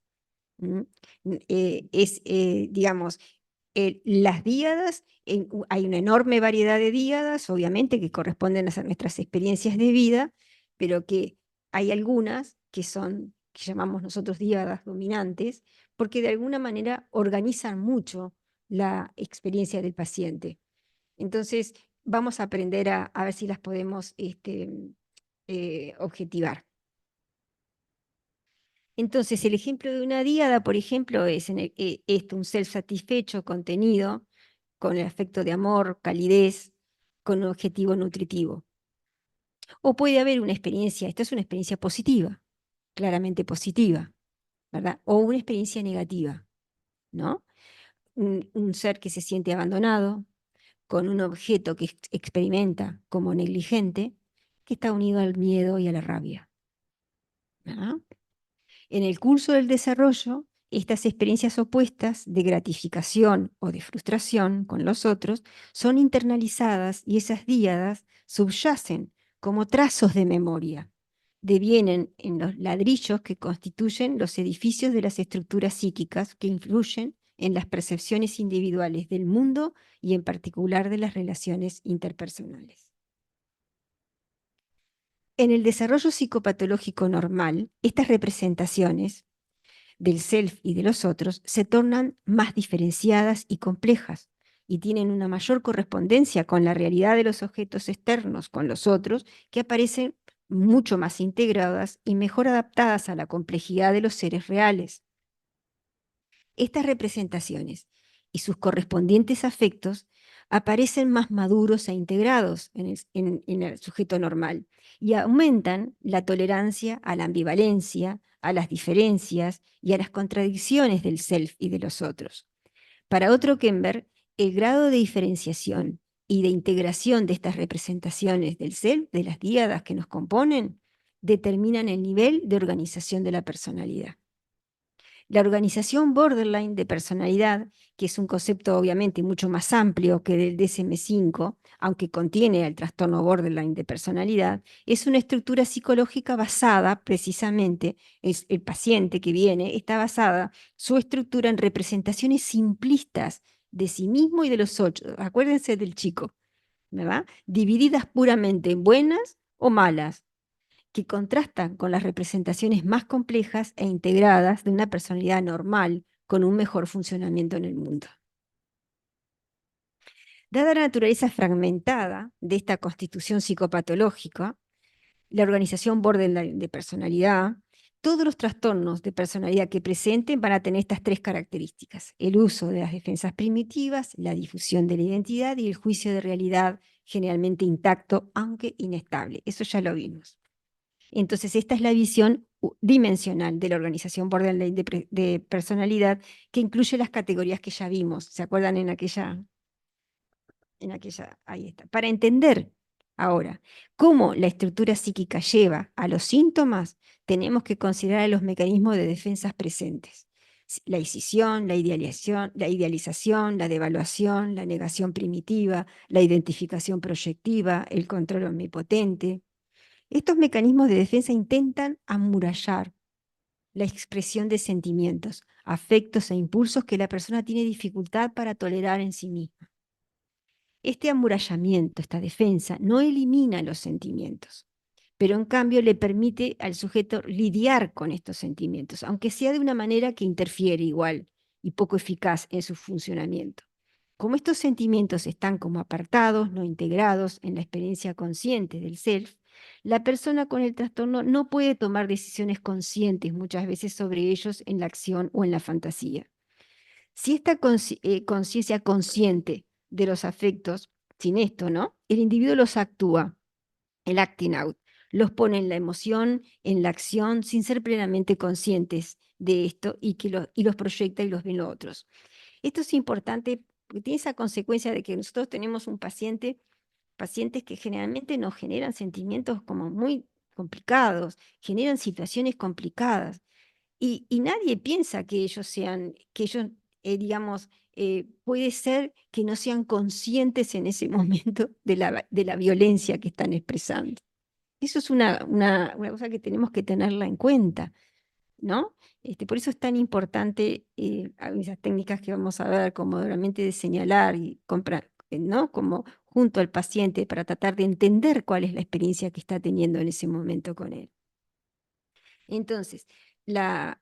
Digamos, las díadas, hay una enorme variedad de díadas, obviamente, que corresponden a nuestras experiencias de vida, pero que hay algunas que son, que llamamos nosotros díadas dominantes, porque de alguna manera organizan mucho la experiencia del paciente. Entonces, vamos a aprender a ver si las podemos objetivar. Entonces, el ejemplo de una díada, por ejemplo, es un self satisfecho, contenido, con el afecto de amor, calidez, con un objetivo nutritivo. O puede haber una experiencia, esta es una experiencia positiva, claramente positiva, ¿verdad? O una experiencia negativa, ¿no? Un ser que se siente abandonado, con un objeto que experimenta como negligente, que está unido al miedo y a la rabia, ¿verdad? En el curso del desarrollo, estas experiencias opuestas de gratificación o de frustración con los otros son internalizadas, y esas díadas subyacen como trazos de memoria. Devienen en los ladrillos que constituyen los edificios de las estructuras psíquicas que influyen en las percepciones individuales del mundo y en particular de las relaciones interpersonales. En el desarrollo psicopatológico normal, estas representaciones del self y de los otros se tornan más diferenciadas y complejas, y tienen una mayor correspondencia con la realidad de los objetos externos, con los otros, que aparecen mucho más integradas y mejor adaptadas a la complejidad de los seres reales. Estas representaciones y sus correspondientes afectos aparecen más maduros e integrados en el sujeto normal, y aumentan la tolerancia a la ambivalencia, a las diferencias y a las contradicciones del self y de los otros. Para Otto-Kemper, el grado de diferenciación y de integración de estas representaciones del self, de las díadas que nos componen, determinan el nivel de organización de la personalidad. La organización borderline de personalidad, que es un concepto obviamente mucho más amplio que del DSM-5, aunque contiene el trastorno borderline de personalidad, es una estructura psicológica basada precisamente, es el paciente que viene, está basada su estructura en representaciones simplistas de sí mismo y de los otros. Acuérdense del chico, ¿verdad? Divididas puramente en buenas o malas, que contrastan con las representaciones más complejas e integradas de una personalidad normal con un mejor funcionamiento en el mundo. Dada la naturaleza fragmentada de esta constitución psicopatológica, la organización borderline de personalidad, todos los trastornos de personalidad que presenten van a tener estas tres características: el uso de las defensas primitivas, la difusión de la identidad y el juicio de realidad generalmente intacto, aunque inestable. Eso ya lo vimos. Entonces, esta es la visión dimensional de la organización borderline de personalidad, que incluye las categorías que ya vimos. ¿Se acuerdan en aquella? Ahí está. Para entender ahora cómo la estructura psíquica lleva a los síntomas, tenemos que considerar los mecanismos de defensas presentes. La escisión, la idealización, la devaluación, la negación primitiva, la identificación proyectiva, el control omnipotente. Estos mecanismos de defensa intentan amurallar la expresión de sentimientos, afectos e impulsos que la persona tiene dificultad para tolerar en sí misma. Este amurallamiento, esta defensa, no elimina los sentimientos, pero en cambio le permite al sujeto lidiar con estos sentimientos, aunque sea de una manera que interfiere igual y poco eficaz en su funcionamiento. Como estos sentimientos están como apartados, no integrados en la experiencia consciente del self, la persona con el trastorno no puede tomar decisiones conscientes muchas veces sobre ellos en la acción o en la fantasía. Si esta conciencia consciente de los afectos, sin esto, ¿no? El individuo los actúa, el acting out, los pone en la emoción, en la acción, sin ser plenamente conscientes de esto y los proyecta y los ven los otros. Esto es importante porque tiene esa consecuencia de que nosotros tenemos pacientes que generalmente nos generan sentimientos como muy complicados, generan situaciones complicadas. Y nadie piensa que ellos digamos, puede ser que no sean conscientes en ese momento de la violencia que están expresando. Eso es una cosa que tenemos que tenerla en cuenta, ¿no? Por eso es tan importante esas técnicas que vamos a ver, como realmente de señalar y comprar, ¿no? Como junto al paciente para tratar de entender cuál es la experiencia que está teniendo en ese momento con él. Entonces, la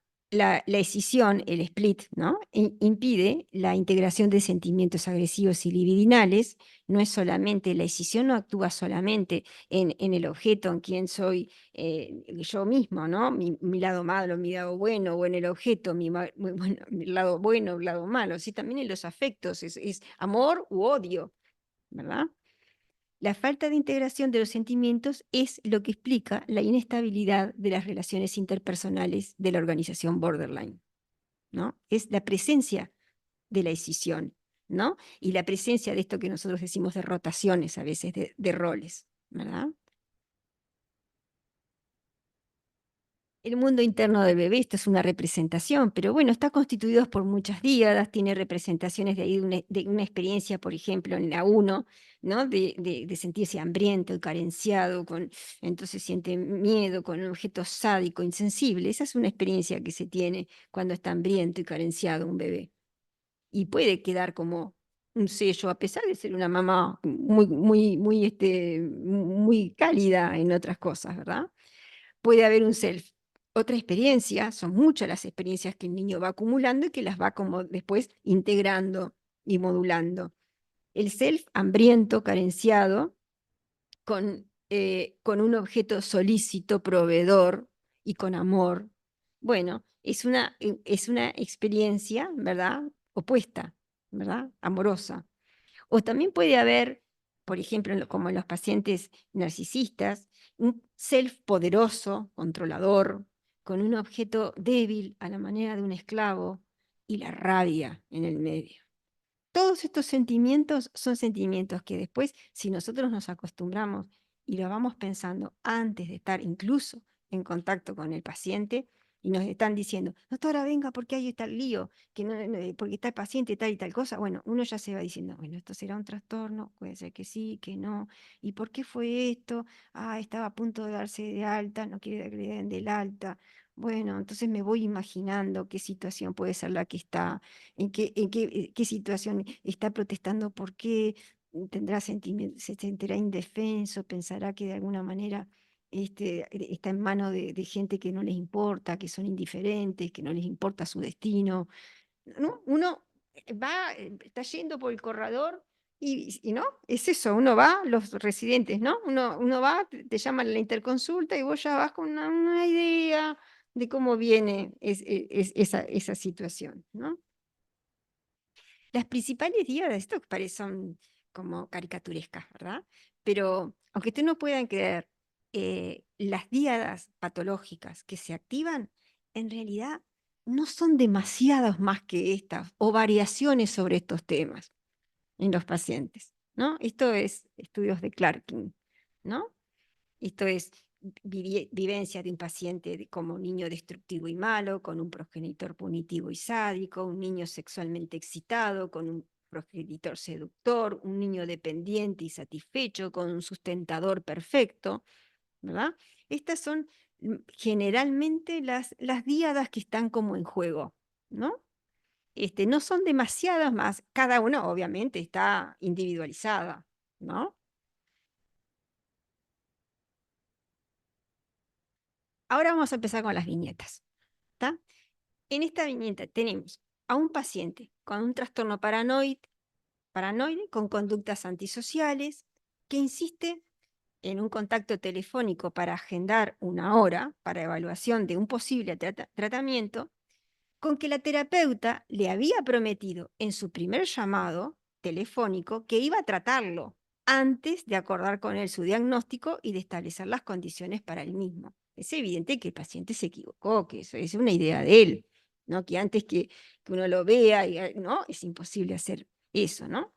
escisión, el split, ¿no? Impide la integración de sentimientos agresivos y libidinales. No es solamente, la escisión no actúa solamente en el objeto, en quien soy yo mismo, ¿no? Mi lado malo, mi lado bueno, o en el objeto, mi lado bueno, mi lado malo, sí, también en los afectos, es amor u odio, ¿verdad? La falta de integración de los sentimientos es lo que explica la inestabilidad de las relaciones interpersonales de la organización borderline, ¿no? Es la presencia de la escisión, ¿no? Y la presencia de esto que nosotros decimos de rotaciones a veces, de roles, ¿verdad? El mundo interno del bebé, esto es una representación, pero bueno, está constituido por muchas díadas, tiene representaciones de ahí de una experiencia, por ejemplo, en la 1, ¿no? De sentirse hambriento y carenciado, entonces siente miedo con un objeto sádico, insensible. Esa es una experiencia que se tiene cuando está hambriento y carenciado un bebé. Y puede quedar como un sello, a pesar de ser una mamá muy cálida en otras cosas, ¿verdad? Puede haber un self. Otra experiencia, son muchas las experiencias que el niño va acumulando y que las va como después integrando y modulando. El self hambriento, carenciado, con un objeto solícito, proveedor y con amor. Bueno, es una experiencia, ¿verdad? Opuesta, ¿verdad? Amorosa. O también puede haber, por ejemplo, como en los pacientes narcisistas, un self poderoso, controlador, con un objeto débil a la manera de un esclavo y la rabia en el medio. Todos estos sentimientos son sentimientos que después, si nosotros nos acostumbramos y lo vamos pensando antes de estar incluso en contacto con el paciente, y nos están diciendo, doctora, venga, porque ahí está el lío, porque está el paciente tal y tal cosa, bueno, uno ya se va diciendo, bueno, esto será un trastorno, puede ser que sí, que no, ¿y por qué fue esto? Ah, estaba a punto de darse de alta, no quiere que le den del alta. Bueno, entonces me voy imaginando qué situación puede ser la que está, qué situación está protestando, por qué tendrá sentimientos, se sentirá indefenso, pensará que de alguna manera está en manos de gente que no les importa, que son indiferentes, que no les importa su destino, ¿no? Uno está yendo por el corredor y no, es eso, uno va, los residentes, ¿no? Uno va, te llaman a la interconsulta y vos ya vas con una idea de cómo viene esa situación, ¿no? Las principales días de esto son como caricaturescas, ¿verdad? Pero aunque ustedes no puedan creer, las díadas patológicas que se activan, en realidad no son demasiadas más que estas o variaciones sobre estos temas en los pacientes, ¿no? Esto es estudios de Clarkin, ¿no? Esto es vivencia de un paciente como un niño destructivo y malo, con un progenitor punitivo y sádico, un niño sexualmente excitado, con un progenitor seductor, un niño dependiente y satisfecho, con un sustentador perfecto, ¿verdad? Estas son generalmente las díadas que están como en juego, ¿no? No son demasiadas más, cada una obviamente está individualizada, ¿no? Ahora vamos a empezar con las viñetas, ¿está? En esta viñeta tenemos a un paciente con un trastorno paranoide con conductas antisociales que insiste en un contacto telefónico para agendar una hora para evaluación de un posible tratamiento, con que la terapeuta le había prometido en su primer llamado telefónico que iba a tratarlo antes de acordar con él su diagnóstico y de establecer las condiciones para el mismo. Es evidente que el paciente se equivocó, que eso es una idea de él, ¿no? Que antes que uno lo vea, ¿no? Es imposible hacer eso, ¿no?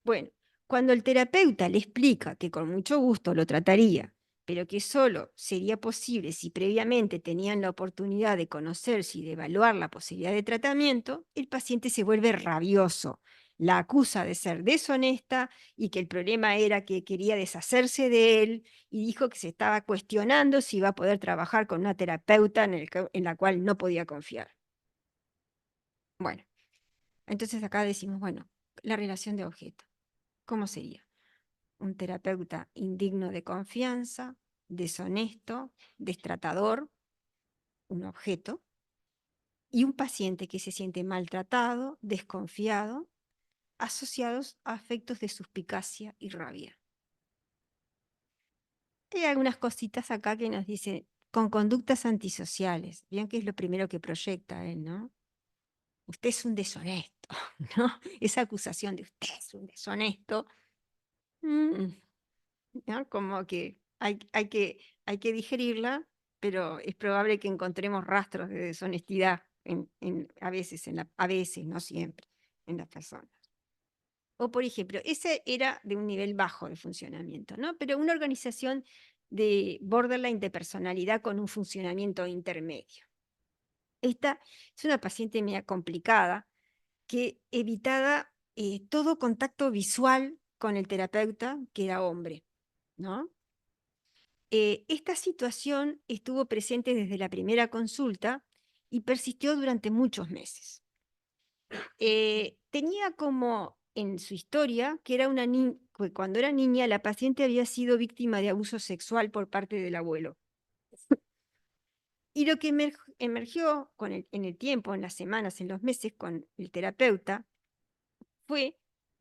Bueno, cuando el terapeuta le explica que con mucho gusto lo trataría, pero que solo sería posible si previamente tenían la oportunidad de conocerse y de evaluar la posibilidad de tratamiento, el paciente se vuelve rabioso, la acusa de ser deshonesta y que el problema era que quería deshacerse de él y dijo que se estaba cuestionando si iba a poder trabajar con una terapeuta en la cual no podía confiar. Bueno, entonces acá decimos, bueno, la relación de objeto, ¿cómo sería? Un terapeuta indigno de confianza, deshonesto, destratador, un objeto, y un paciente que se siente maltratado, desconfiado, asociados a afectos de suspicacia y rabia. Hay algunas cositas acá que nos dicen, con conductas antisociales. Bien que es lo primero que proyecta él, ¿no? Usted es un deshonesto, ¿no? Esa acusación de usted es un deshonesto, ¿no? Como que hay que digerirla, pero es probable que encontremos rastros de deshonestidad a veces, a veces, no siempre, en las personas. O por ejemplo, ese era de un nivel bajo de funcionamiento, ¿no? Pero una organización de borderline de personalidad con un funcionamiento intermedio. Esta es una paciente media complicada que evitaba todo contacto visual con el terapeuta, que era hombre, ¿no? Esta situación estuvo presente desde la primera consulta y persistió durante muchos meses. Tenía como en su historia que era que cuando era niña la paciente había sido víctima de abuso sexual por parte del abuelo. Y lo que emergió en el tiempo, en las semanas, en los meses con el terapeuta, fue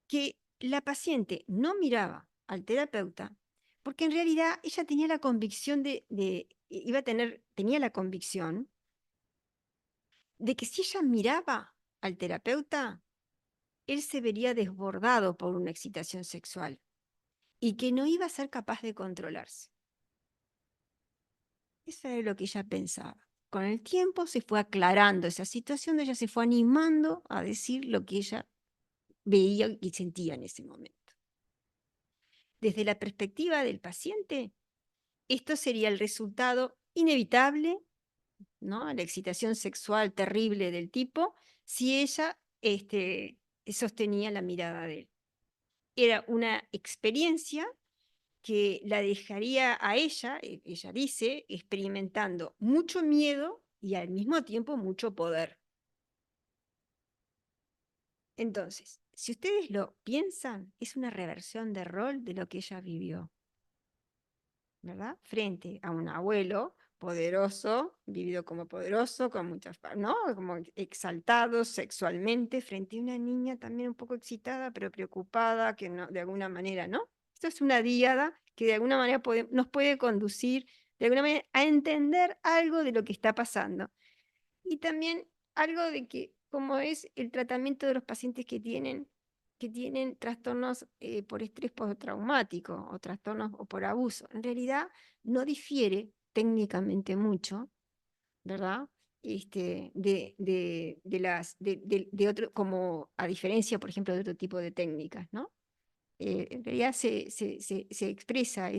que la paciente no miraba al terapeuta porque en realidad ella tenía la convicción tenía la convicción de que si ella miraba al terapeuta, él se vería desbordado por una excitación sexual y que no iba a ser capaz de controlarse. Eso era lo que ella pensaba. Con el tiempo se fue aclarando esa situación, ella se fue animando a decir lo que ella veía y sentía en ese momento. Desde la perspectiva del paciente, esto sería el resultado inevitable, ¿no? La excitación sexual terrible del tipo, si ella sostenía la mirada de él. Era una experiencia que la dejaría a ella dice, experimentando mucho miedo y al mismo tiempo mucho poder. Entonces, si ustedes lo piensan, es una reversión de rol de lo que ella vivió, ¿verdad? Frente a un abuelo poderoso, vivido como poderoso, con muchas, ¿no? Como exaltado sexualmente, frente a una niña también un poco excitada, pero preocupada, que no, de alguna manera, ¿no? Esto es una díada que de alguna manera nos puede conducir, de alguna manera, a entender algo de lo que está pasando. Y también algo de que, como es el tratamiento de los pacientes que tienen que tienen trastornos por estrés postraumático o trastornos o por abuso. En realidad no difiere técnicamente mucho, ¿verdad? De otro, como a diferencia, por ejemplo, de otro tipo de técnicas, ¿no? En realidad se expresa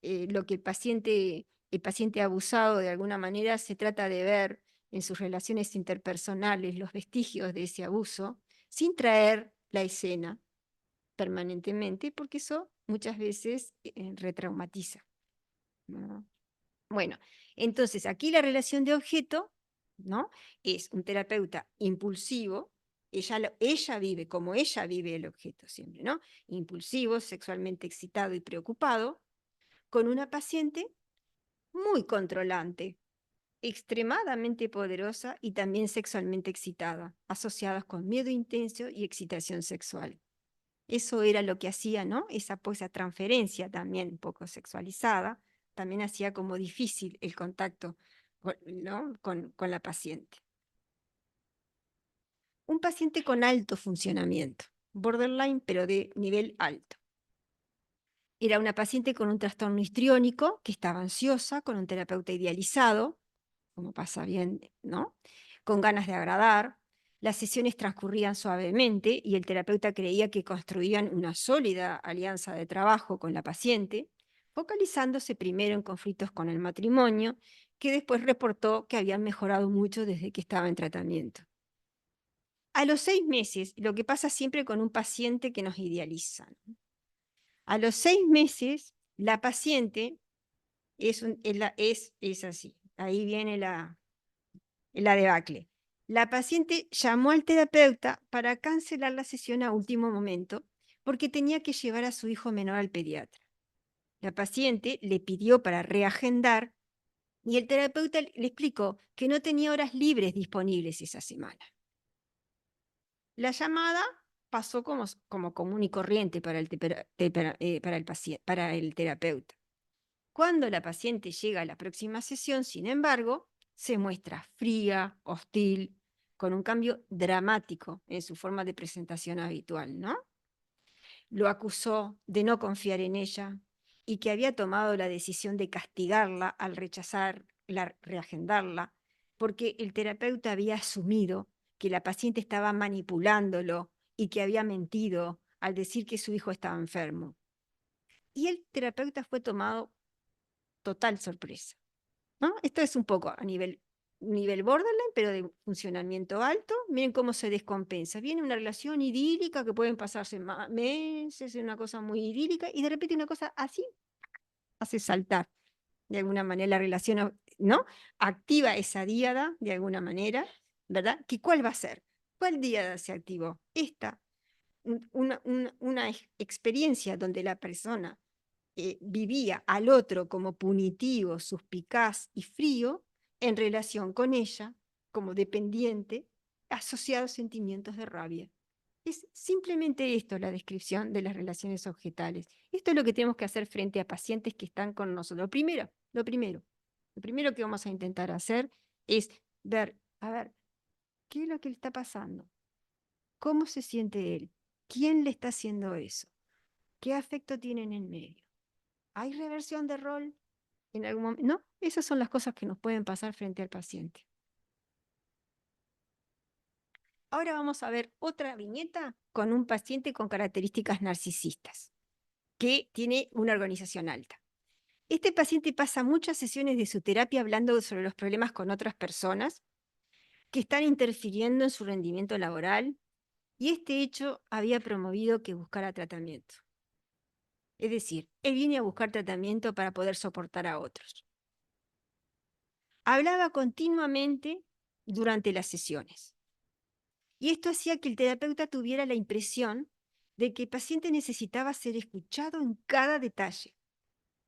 lo que el paciente abusado de alguna manera se trata de ver en sus relaciones interpersonales los vestigios de ese abuso, sin traer la escena permanentemente, porque eso muchas veces retraumatiza, ¿no? Bueno, entonces aquí la relación de objeto, ¿no? Es un terapeuta impulsivo, ella vive como ella vive el objeto siempre, ¿no? Impulsivo, sexualmente excitado y preocupado, con una paciente muy controlante, extremadamente poderosa y también sexualmente excitada, asociadas con miedo intenso y excitación sexual. Eso era lo que hacía, ¿no? Esa transferencia también un poco sexualizada, también hacía como difícil el contacto, ¿no? con la paciente. Un paciente con alto funcionamiento, borderline, pero de nivel alto. Era una paciente con un trastorno histriónico que estaba ansiosa, con un terapeuta idealizado, como pasa bien, ¿no? Con ganas de agradar. Las sesiones transcurrían suavemente y el terapeuta creía que construían una sólida alianza de trabajo con la paciente, focalizándose primero en conflictos con el matrimonio, que después reportó que habían mejorado mucho desde que estaba en tratamiento. A los 6 meses, lo que pasa siempre con un paciente que nos idealizan, a los 6 meses, la paciente es así. Ahí viene la debacle. La paciente llamó al terapeuta para cancelar la sesión a último momento porque tenía que llevar a su hijo menor al pediatra. La paciente le pidió para reagendar y el terapeuta le explicó que no tenía horas libres disponibles esa semana. La llamada pasó como común y corriente para el terapeuta. Cuando la paciente llega a la próxima sesión, sin embargo, se muestra fría, hostil, con un cambio dramático en su forma de presentación habitual, ¿no? Lo acusó de no confiar en ella y que había tomado la decisión de castigarla al reagendarla, porque el terapeuta había asumido que la paciente estaba manipulándolo y que había mentido al decir que su hijo estaba enfermo. Y el terapeuta fue tomado total sorpresa, ¿no? Esto es un poco a nivel borderline, pero de funcionamiento alto. Miren cómo se descompensa. Viene una relación idílica que pueden pasarse meses, una cosa muy idílica, y de repente una cosa así hace saltar de alguna manera la relación, ¿no? Activa esa díada de alguna manera, ¿verdad? ¿Cuál va a ser? ¿Cuál díada se activó? Esta, una experiencia donde la persona vivía al otro como punitivo, suspicaz y frío, en relación con ella, como dependiente, asociado a sentimientos de rabia. Es simplemente esto la descripción de las relaciones objetales. Esto es lo que tenemos que hacer frente a pacientes que están con nosotros. Lo primero que vamos a intentar hacer es ver, a ver, ¿qué es lo que le está pasando? ¿Cómo se siente él? ¿Quién le está haciendo eso? ¿Qué afecto tienen en medio? ¿Hay reversión de rol en algún momento? No, esas son las cosas que nos pueden pasar frente al paciente. Ahora vamos a ver otra viñeta con un paciente con características narcisistas, que tiene una organización alta. Este paciente pasa muchas sesiones de su terapia hablando sobre los problemas con otras personas que están interfiriendo en su rendimiento laboral, y este hecho había promovido que buscara tratamiento. Es decir, él viene a buscar tratamiento para poder soportar a otros. Hablaba continuamente durante las sesiones. Y esto hacía que el terapeuta tuviera la impresión de que el paciente necesitaba ser escuchado en cada detalle,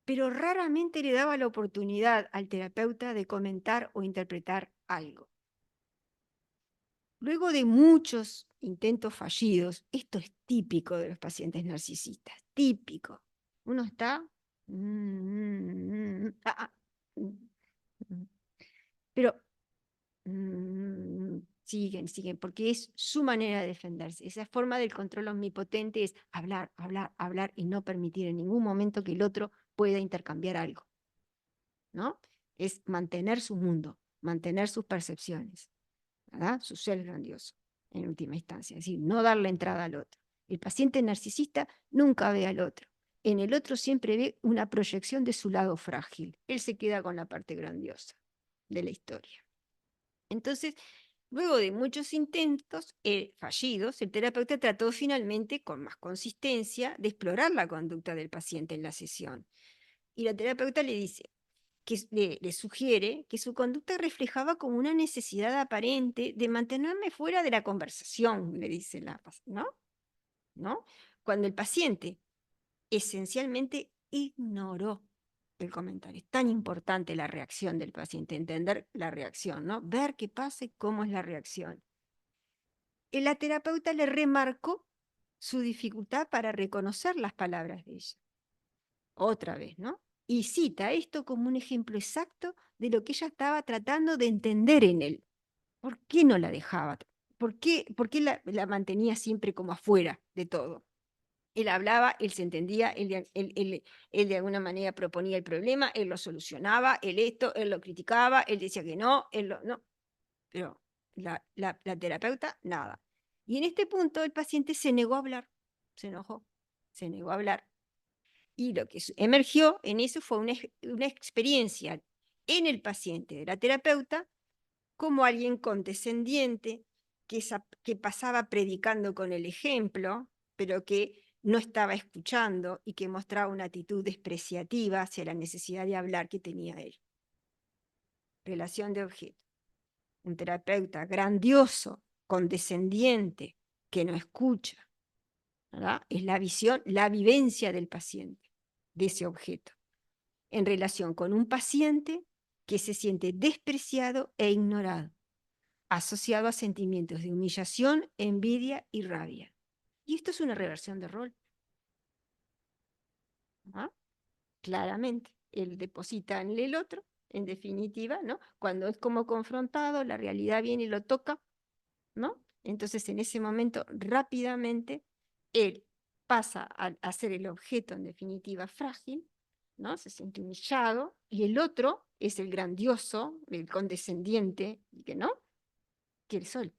pero raramente le daba la oportunidad al terapeuta de comentar o interpretar algo. Luego de muchos intentos fallidos, esto es típico de los pacientes narcisistas, típico. Uno está... pero siguen, porque es su manera de defenderse. Esa forma del control omnipotente es hablar, hablar, hablar y no permitir en ningún momento que el otro pueda intercambiar algo, ¿no? Es mantener su mundo, mantener sus percepciones, ¿verdad? Su ser grandioso, en última instancia, es decir, no darle entrada al otro. El paciente narcisista nunca ve al otro. En el otro siempre ve una proyección de su lado frágil. Él se queda con la parte grandiosa de la historia. Entonces, luego de muchos intentos fallidos, el terapeuta trató finalmente, con más consistencia, de explorar la conducta del paciente en la sesión. Y la terapeuta le dice, le sugiere que su conducta reflejaba como una necesidad aparente de mantenerme fuera de la conversación, le dice ¿no? Cuando el paciente esencialmente ignoró el comentario. Es tan importante la reacción del paciente, entender la reacción, ¿no? Ver qué pasa y cómo es la reacción. La terapeuta le remarcó su dificultad para reconocer las palabras de ella. Otra vez, ¿no? Y cita esto como un ejemplo exacto de lo que ella estaba tratando de entender en él. ¿Por qué no la dejaba? ¿Por qué la mantenía siempre como afuera de todo? Él hablaba, él se entendía, él de alguna manera proponía el problema, él lo solucionaba, él esto, él lo criticaba, él decía que no, no. Pero la terapeuta, nada. Y en este punto el paciente se negó a hablar, se enojó, se negó a hablar. Y lo que emergió en eso fue una experiencia en el paciente de la terapeuta como alguien condescendiente que pasaba predicando con el ejemplo, pero que no estaba escuchando y que mostraba una actitud despreciativa hacia la necesidad de hablar que tenía él. Relación de objeto. Un terapeuta grandioso, condescendiente, que no escucha, ¿verdad? Es la visión, la vivencia del paciente, de ese objeto, en relación con un paciente que se siente despreciado e ignorado, asociado a sentimientos de humillación, envidia y rabia. Y esto es una reversión de rol. ¿Ah? Claramente, él deposita en el otro, en definitiva, ¿no? Cuando es como confrontado, la realidad viene y lo toca, ¿no? Entonces, en ese momento, rápidamente, él pasa a ser el objeto, en definitiva, frágil, ¿no? Se siente humillado, y el otro es el grandioso, el condescendiente, que no, que el sol.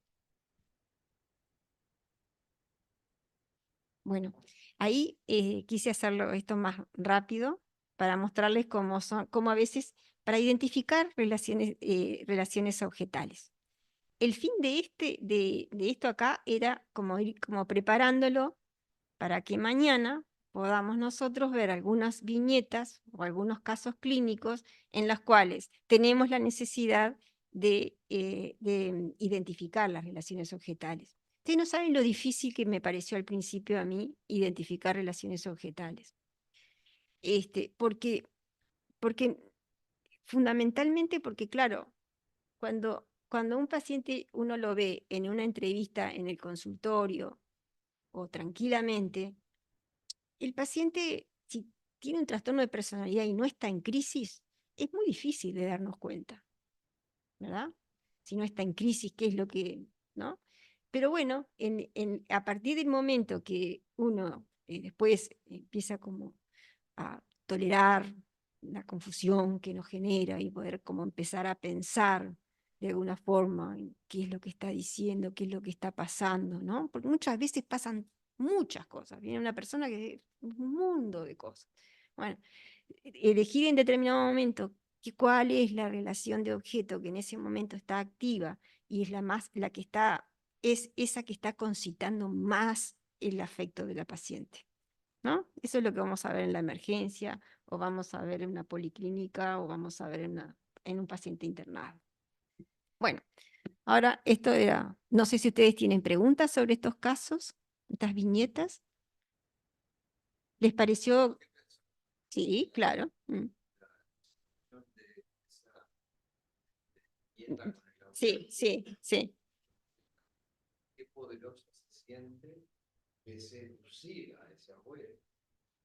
Bueno, ahí quise hacerlo esto más rápido para mostrarles cómo a veces, para identificar relaciones objetales. El fin de esto acá era como ir como preparándolo para que mañana podamos nosotros ver algunas viñetas o algunos casos clínicos en los cuales tenemos la necesidad de identificar las relaciones objetales. Ustedes no saben lo difícil que me pareció al principio a mí identificar relaciones objetales. Porque fundamentalmente porque, claro, cuando un paciente uno lo ve en una entrevista en el consultorio o tranquilamente, el paciente, si tiene un trastorno de personalidad y no está en crisis, es muy difícil de darnos cuenta, ¿verdad? Si no está en crisis, ¿qué es lo que, no? Pero bueno, a partir del momento que uno después empieza como a tolerar la confusión que nos genera y poder como empezar a pensar de alguna forma en qué es lo que está diciendo, qué es lo que está pasando, ¿no? Porque muchas veces pasan muchas cosas. Viene una persona que es un mundo de cosas. Bueno, elegir en determinado momento cuál es la relación de objeto que en ese momento está activa y es la que está, es esa que está concitando más el afecto de la paciente, ¿no? Eso es lo que vamos a ver en la emergencia, o vamos a ver en una policlínica, o vamos a ver en un paciente internado. Bueno, ahora esto era, no sé si ustedes tienen preguntas sobre estos casos, estas viñetas. ¿Les pareció? Sí, claro. Sí, sí, sí. Qué poderoso se siente que seducir a ese abuelo,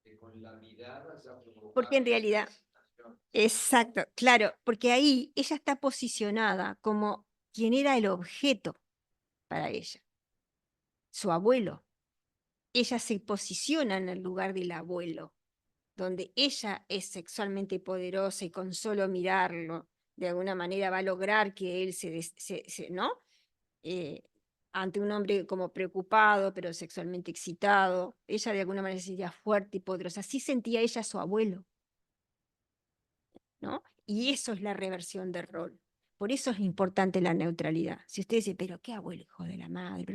que con la mirada ya Porque en realidad, exacto, claro, porque ahí ella está posicionada como quien era el objeto para ella. Su abuelo. Ella se posiciona en el lugar del abuelo, donde ella es sexualmente poderosa y con solo mirarlo, de alguna manera va a lograr que él ¿no? Ante un hombre como preocupado, pero sexualmente excitado, ella de alguna manera se sentía fuerte y poderosa. Así sentía ella a su abuelo, ¿no? Y eso es la reversión del rol. Por eso es importante la neutralidad. Si usted dice, pero qué abuelo, hijo de la madre.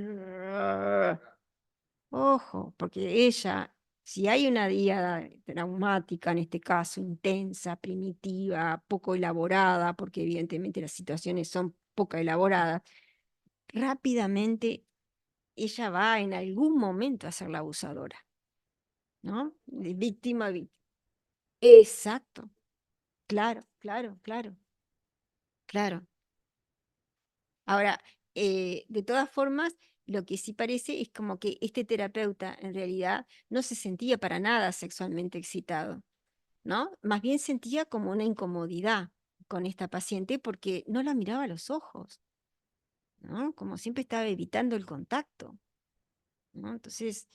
Ojo, porque ella, si hay una diada traumática, en este caso, intensa, primitiva, poco elaborada, porque evidentemente las situaciones son poco elaboradas, rápidamente ella va en algún momento a ser la abusadora, ¿no? De víctima a víctima. Exacto, claro, claro, claro, claro. Ahora, de todas formas, lo que sí parece es como que este terapeuta en realidad no se sentía para nada sexualmente excitado, ¿no? Más bien sentía como una incomodidad con esta paciente porque no la miraba a los ojos, ¿no? Como siempre estaba evitando el contacto, ¿no? Entonces,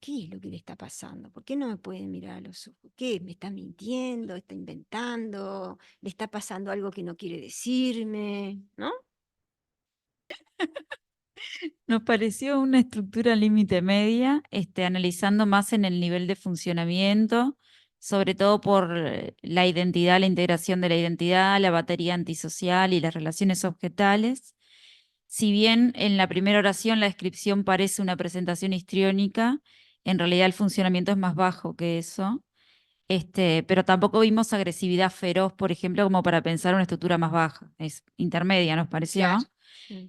¿qué es lo que le está pasando? ¿Por qué no me puede mirar a los ojos? ¿Qué? ¿Me está mintiendo? ¿Está inventando? ¿Le está pasando algo que no quiere decirme? ¿No? Nos pareció una estructura límite media, analizando más en el nivel de funcionamiento, sobre todo por la identidad, la integración de la identidad, la batería antisocial y las relaciones objetales. Si bien en la primera oración la descripción parece una presentación histriónica, en realidad el funcionamiento es más bajo que eso. Pero tampoco vimos agresividad feroz, por ejemplo, como para pensar una estructura más baja. Es intermedia, nos pareció. Claro. Mm.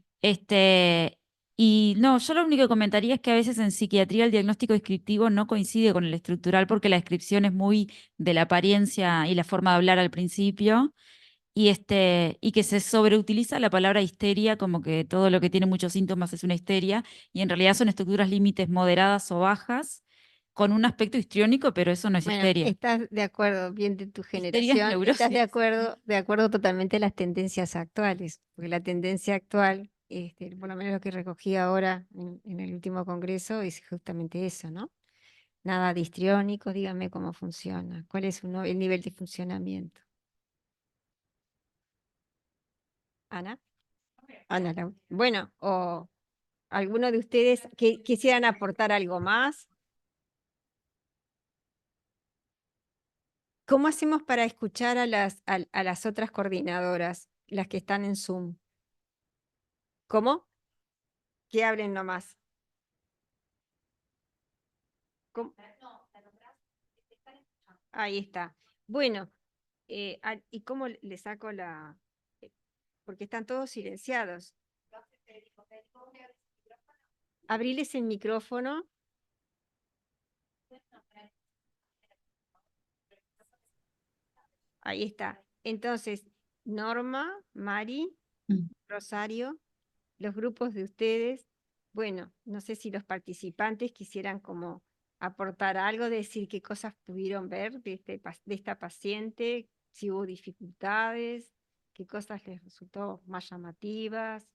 Y no, yo lo único que comentaría es que a veces en psiquiatría el diagnóstico descriptivo no coincide con el estructural porque la descripción es muy de la apariencia y la forma de hablar al principio y que se sobreutiliza la palabra histeria como que todo lo que tiene muchos síntomas es una histeria y en realidad son estructuras límites moderadas o bajas con un aspecto histriónico, pero eso no es Bueno, histeria. estás de acuerdo, bien de tu Histeria es generación, estás neurosis. de acuerdo totalmente a las tendencias actuales, porque la tendencia actual, por lo menos lo que recogí ahora en el último congreso, es justamente eso, ¿no? Nada de histriónicos, dígame cómo funciona, cuál es el nivel de funcionamiento. Ana. Ana, bueno, o alguno de ustedes que quisieran aportar algo más. ¿Cómo hacemos para escuchar a las otras coordinadoras, las que están en Zoom? ¿Cómo? Que hablen nomás. ¿Cómo? Ahí está. Bueno, ¿y cómo le saco porque están todos silenciados? Abriles el micrófono. Ahí está. Entonces, Norma, Mari, Rosario, los grupos de ustedes. Bueno, no sé si los participantes quisieran como aportar algo, decir qué cosas pudieron ver de esta paciente, si hubo dificultades, qué cosas les resultó más llamativas.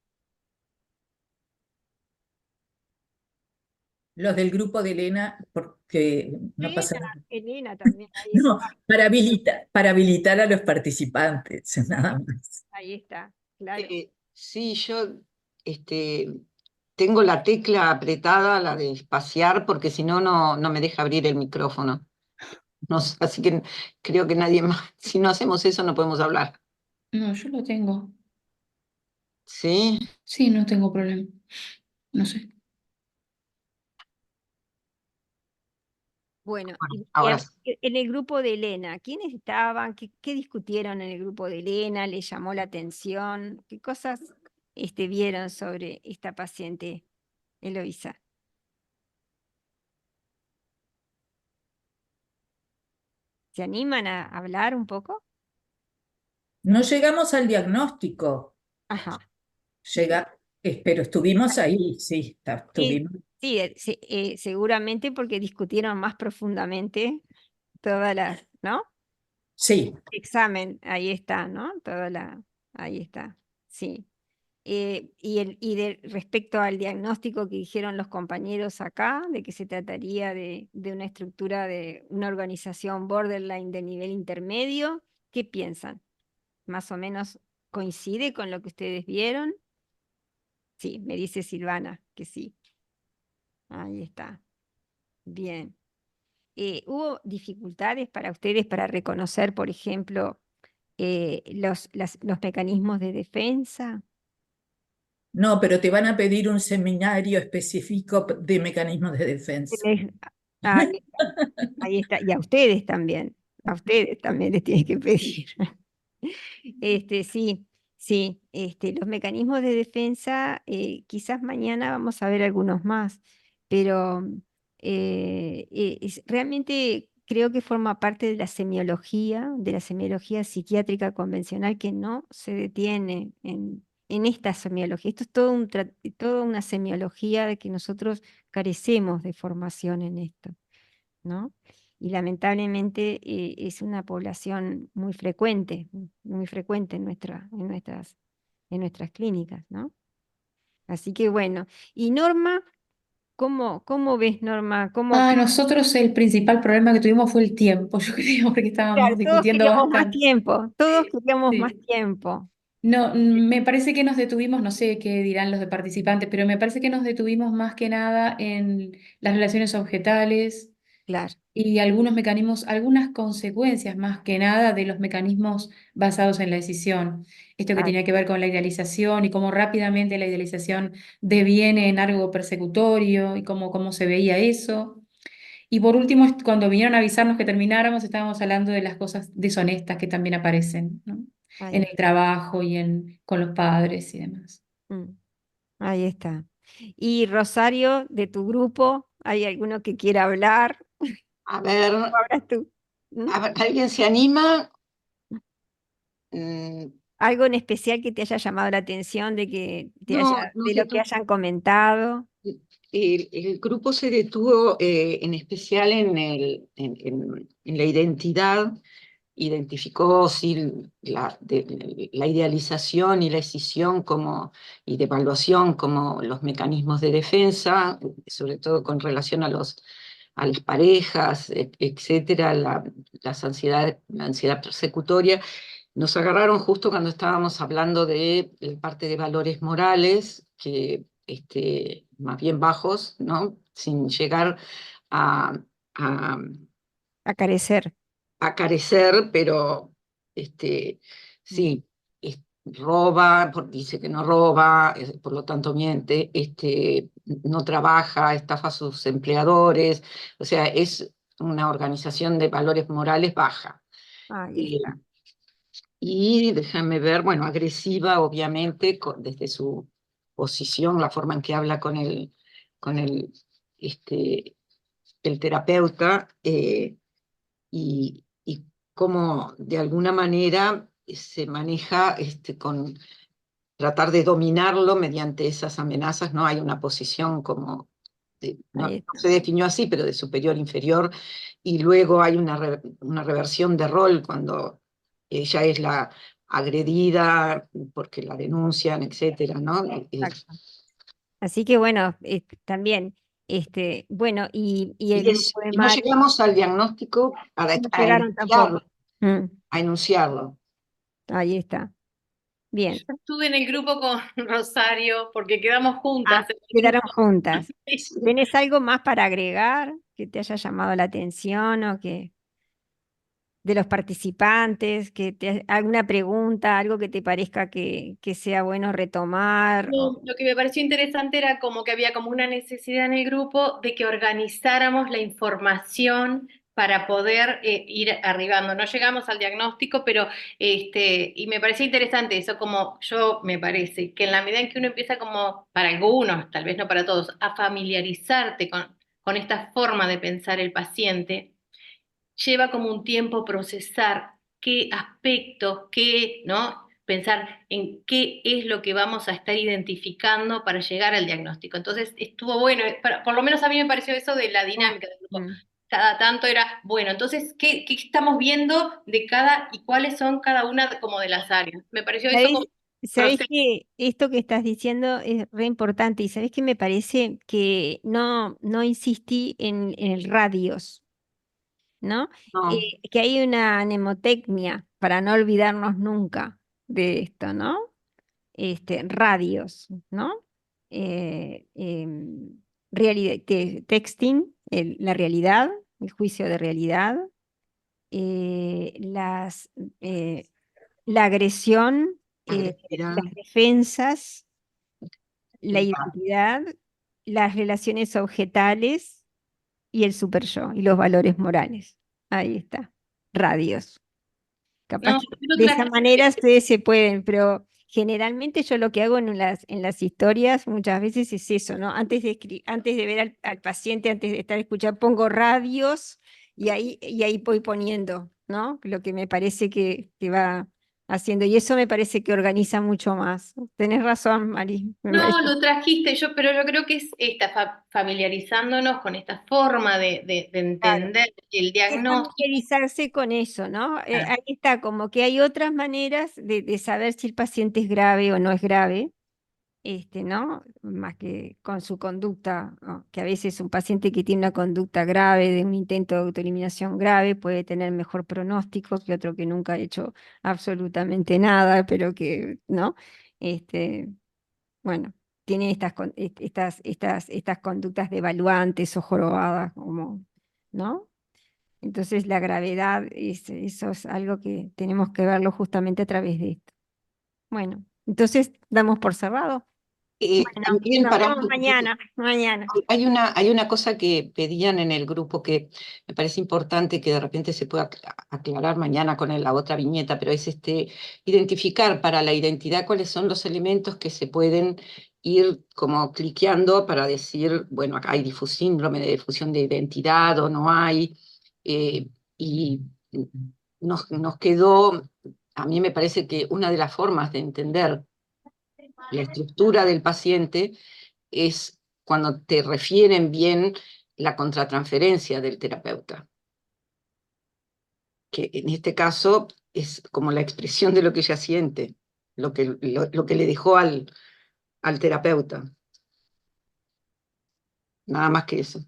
Los del grupo de Elena, porque no pasa nada. Elena también, ahí No, está, para habilitar a los participantes, nada más. ahí está, claro. Sí, yo tengo la tecla apretada, la de espaciar, porque si no, no me deja abrir el micrófono. No sé, así que creo que nadie más, si no hacemos eso, no podemos hablar. No, yo lo tengo. ¿Sí? Sí, no tengo problema. No sé. Bueno, Bueno, ahora sí. en el grupo de Elena, ¿quiénes estaban? ¿Qué discutieron en el grupo de Elena? ¿Les llamó la atención? ¿Qué cosas vieron sobre esta paciente, Eloísa? ¿Se animan a hablar un poco? No llegamos al diagnóstico, Ajá. pero estuvimos ahí, sí, Sí, estuvimos. sí, seguramente porque discutieron más profundamente todas las, ¿no? Sí, Examen, ahí está, ¿no? Ahí está, sí. Respecto al diagnóstico que dijeron los compañeros acá, de que se trataría de una estructura de una organización borderline de nivel intermedio, ¿qué piensan? ¿Más o menos coincide con lo que ustedes vieron? Sí, me dice Silvana que sí. Ahí está. Bien. ¿Hubo dificultades para ustedes para reconocer, por ejemplo, los mecanismos de defensa? No, pero te van a pedir un seminario específico de mecanismos de defensa. Ahí está, ahí está. Y a ustedes también les tienen que pedir. Sí, sí, los mecanismos de defensa, quizás mañana vamos a ver algunos más, pero realmente creo que forma parte de la semiología psiquiátrica convencional que no se detiene en esta semiología. Esto es toda una semiología de que nosotros carecemos de formación en esto, ¿no? Y lamentablemente es una población muy frecuente en nuestras clínicas, ¿no? Así que bueno. Y Norma, ¿cómo ves, Norma? Nosotros el principal problema que tuvimos fue el tiempo, yo creo, porque Claro, estábamos todos discutiendo queríamos más bastante. tiempo, todos queríamos más Sí. tiempo. No, me parece que nos detuvimos, no sé qué dirán los de participantes, pero me parece que nos detuvimos más que nada en las relaciones objetales Claro. y algunos mecanismos, algunas consecuencias más que nada de los mecanismos basados en la decisión. Esto que Ay, tenía que ver con la idealización y cómo rápidamente la idealización deviene en algo persecutorio y cómo se veía eso. Y por último, cuando vinieron a avisarnos que termináramos, estábamos hablando de las cosas deshonestas que también aparecen, ¿no? En ay, el trabajo y con los padres y demás. mm, ahí está. Y Rosario, de tu grupo, ¿hay alguno que quiera hablar? A ver, ¿O hablas tú? ¿Mm? ¿alguien se anima? Mm, ¿Algo en especial que te haya llamado la atención no, no de se lo que hayan comentado? El grupo se detuvo en especial en la identidad, identificó sí, la idealización y la escisión y de evaluación como los mecanismos de defensa, sobre todo con relación a las parejas, etcétera, la ansiedad persecutoria. Nos agarraron justo cuando estábamos hablando de la parte de valores morales, que más bien bajos, ¿no? Sin llegar a, a, A carecer. a carecer, pero sí, roba, dice que no roba, por lo tanto miente, no trabaja, estafa a sus empleadores, o sea, es una organización de valores morales baja. Ahí Eh, está. y déjame ver, bueno, agresiva, obviamente, desde su posición, la forma en que habla con el terapeuta, y cómo de alguna manera se maneja con tratar de dominarlo mediante esas amenazas. No hay una posición como, no, Ahí no está. se definió así, pero de superior-inferior, y luego hay una reversión de rol cuando ella es la agredida porque la denuncian, etcétera, ¿no? Exacto. Así que bueno, también, bueno, y el grupo de Y no Mari llegamos al diagnóstico, no llegaron tampoco. Mm, a enunciarlo. ahí está. Bien. Yo estuve en el grupo con Rosario porque quedamos juntas en el Quedaron grupo. juntas. ¿Tenés algo más para agregar que te haya llamado la atención o que de los participantes, alguna pregunta, algo que te parezca que sea bueno retomar? No, lo que me pareció interesante era como que había como una necesidad en el grupo de que organizáramos la información para poder ir arribando. No llegamos al diagnóstico, pero y me pareció interesante eso, como yo me parece que en la medida en que uno empieza como, para algunos, tal vez no para todos, a familiarizarte con esta forma de pensar el paciente, lleva como un tiempo procesar qué aspectos, ¿no? Pensar en qué es lo que vamos a estar identificando para llegar al diagnóstico. Entonces, estuvo bueno, por lo menos a mí me pareció eso de la dinámica del grupo. Cada tanto era, bueno, entonces, ¿qué estamos viendo de cada y cuáles son cada una como de las áreas? Me pareció eso como Sabés que esto que estás diciendo es re importante y sabés que me parece que no insistí en el radios, ¿no? No, Que hay una mnemotecnia para no olvidarnos nunca de esto, ¿no? Radios, ¿no? Realidad, texting, la realidad, el juicio de realidad, eh, las, eh, la agresión, agresividad, las defensas, la el- identidad, las relaciones objetales y el super yo y los valores morales. Ahí está, radios. Capaz No, que yo lo de esa traje- manera ustedes se pueden, pero generalmente yo lo que hago en las historias muchas veces es eso, ¿no? Antes de ver al paciente, antes de estar escuchando, pongo radios y ahí voy poniendo, ¿no? Lo que me parece que va haciendo. Y eso me parece que organiza mucho más. Tenés razón, Mari. Me No, parece. lo trajiste yo, pero yo creo que es familiarizándonos con esta forma de Claro. entender el Es diagnóstico. familiarizarse con eso, ¿no? Ahí está, como que hay otras maneras de saber si el paciente es grave o no es grave, ¿no? Más que con su conducta, ¿no? Que a veces un paciente que tiene una conducta grave, de un intento de autoeliminación grave, puede tener mejor pronóstico que otro que nunca ha hecho absolutamente nada, pero que, ¿no? Este, bueno, tiene estas conductas devaluantes o jorobadas, como, ¿no? Entonces la gravedad, eso es algo que tenemos que verlo justamente a través de esto. Bueno, entonces damos por cerrado. Bueno, también nos para vemos mañana. hay una cosa que pedían en el grupo que me parece importante que de repente se pueda aclarar mañana con la otra viñeta, pero es identificar para la identidad cuáles son los elementos que se pueden ir como cliqueando para decir, bueno, acá hay síndrome de difusión de identidad o no hay. eh, y nos quedó, a mí me parece que una de las formas de entender la estructura del paciente es cuando te refieren bien la contratransferencia del terapeuta, que en este caso es como la expresión de lo que ella siente, lo que le dejó al terapeuta. Nada más que eso.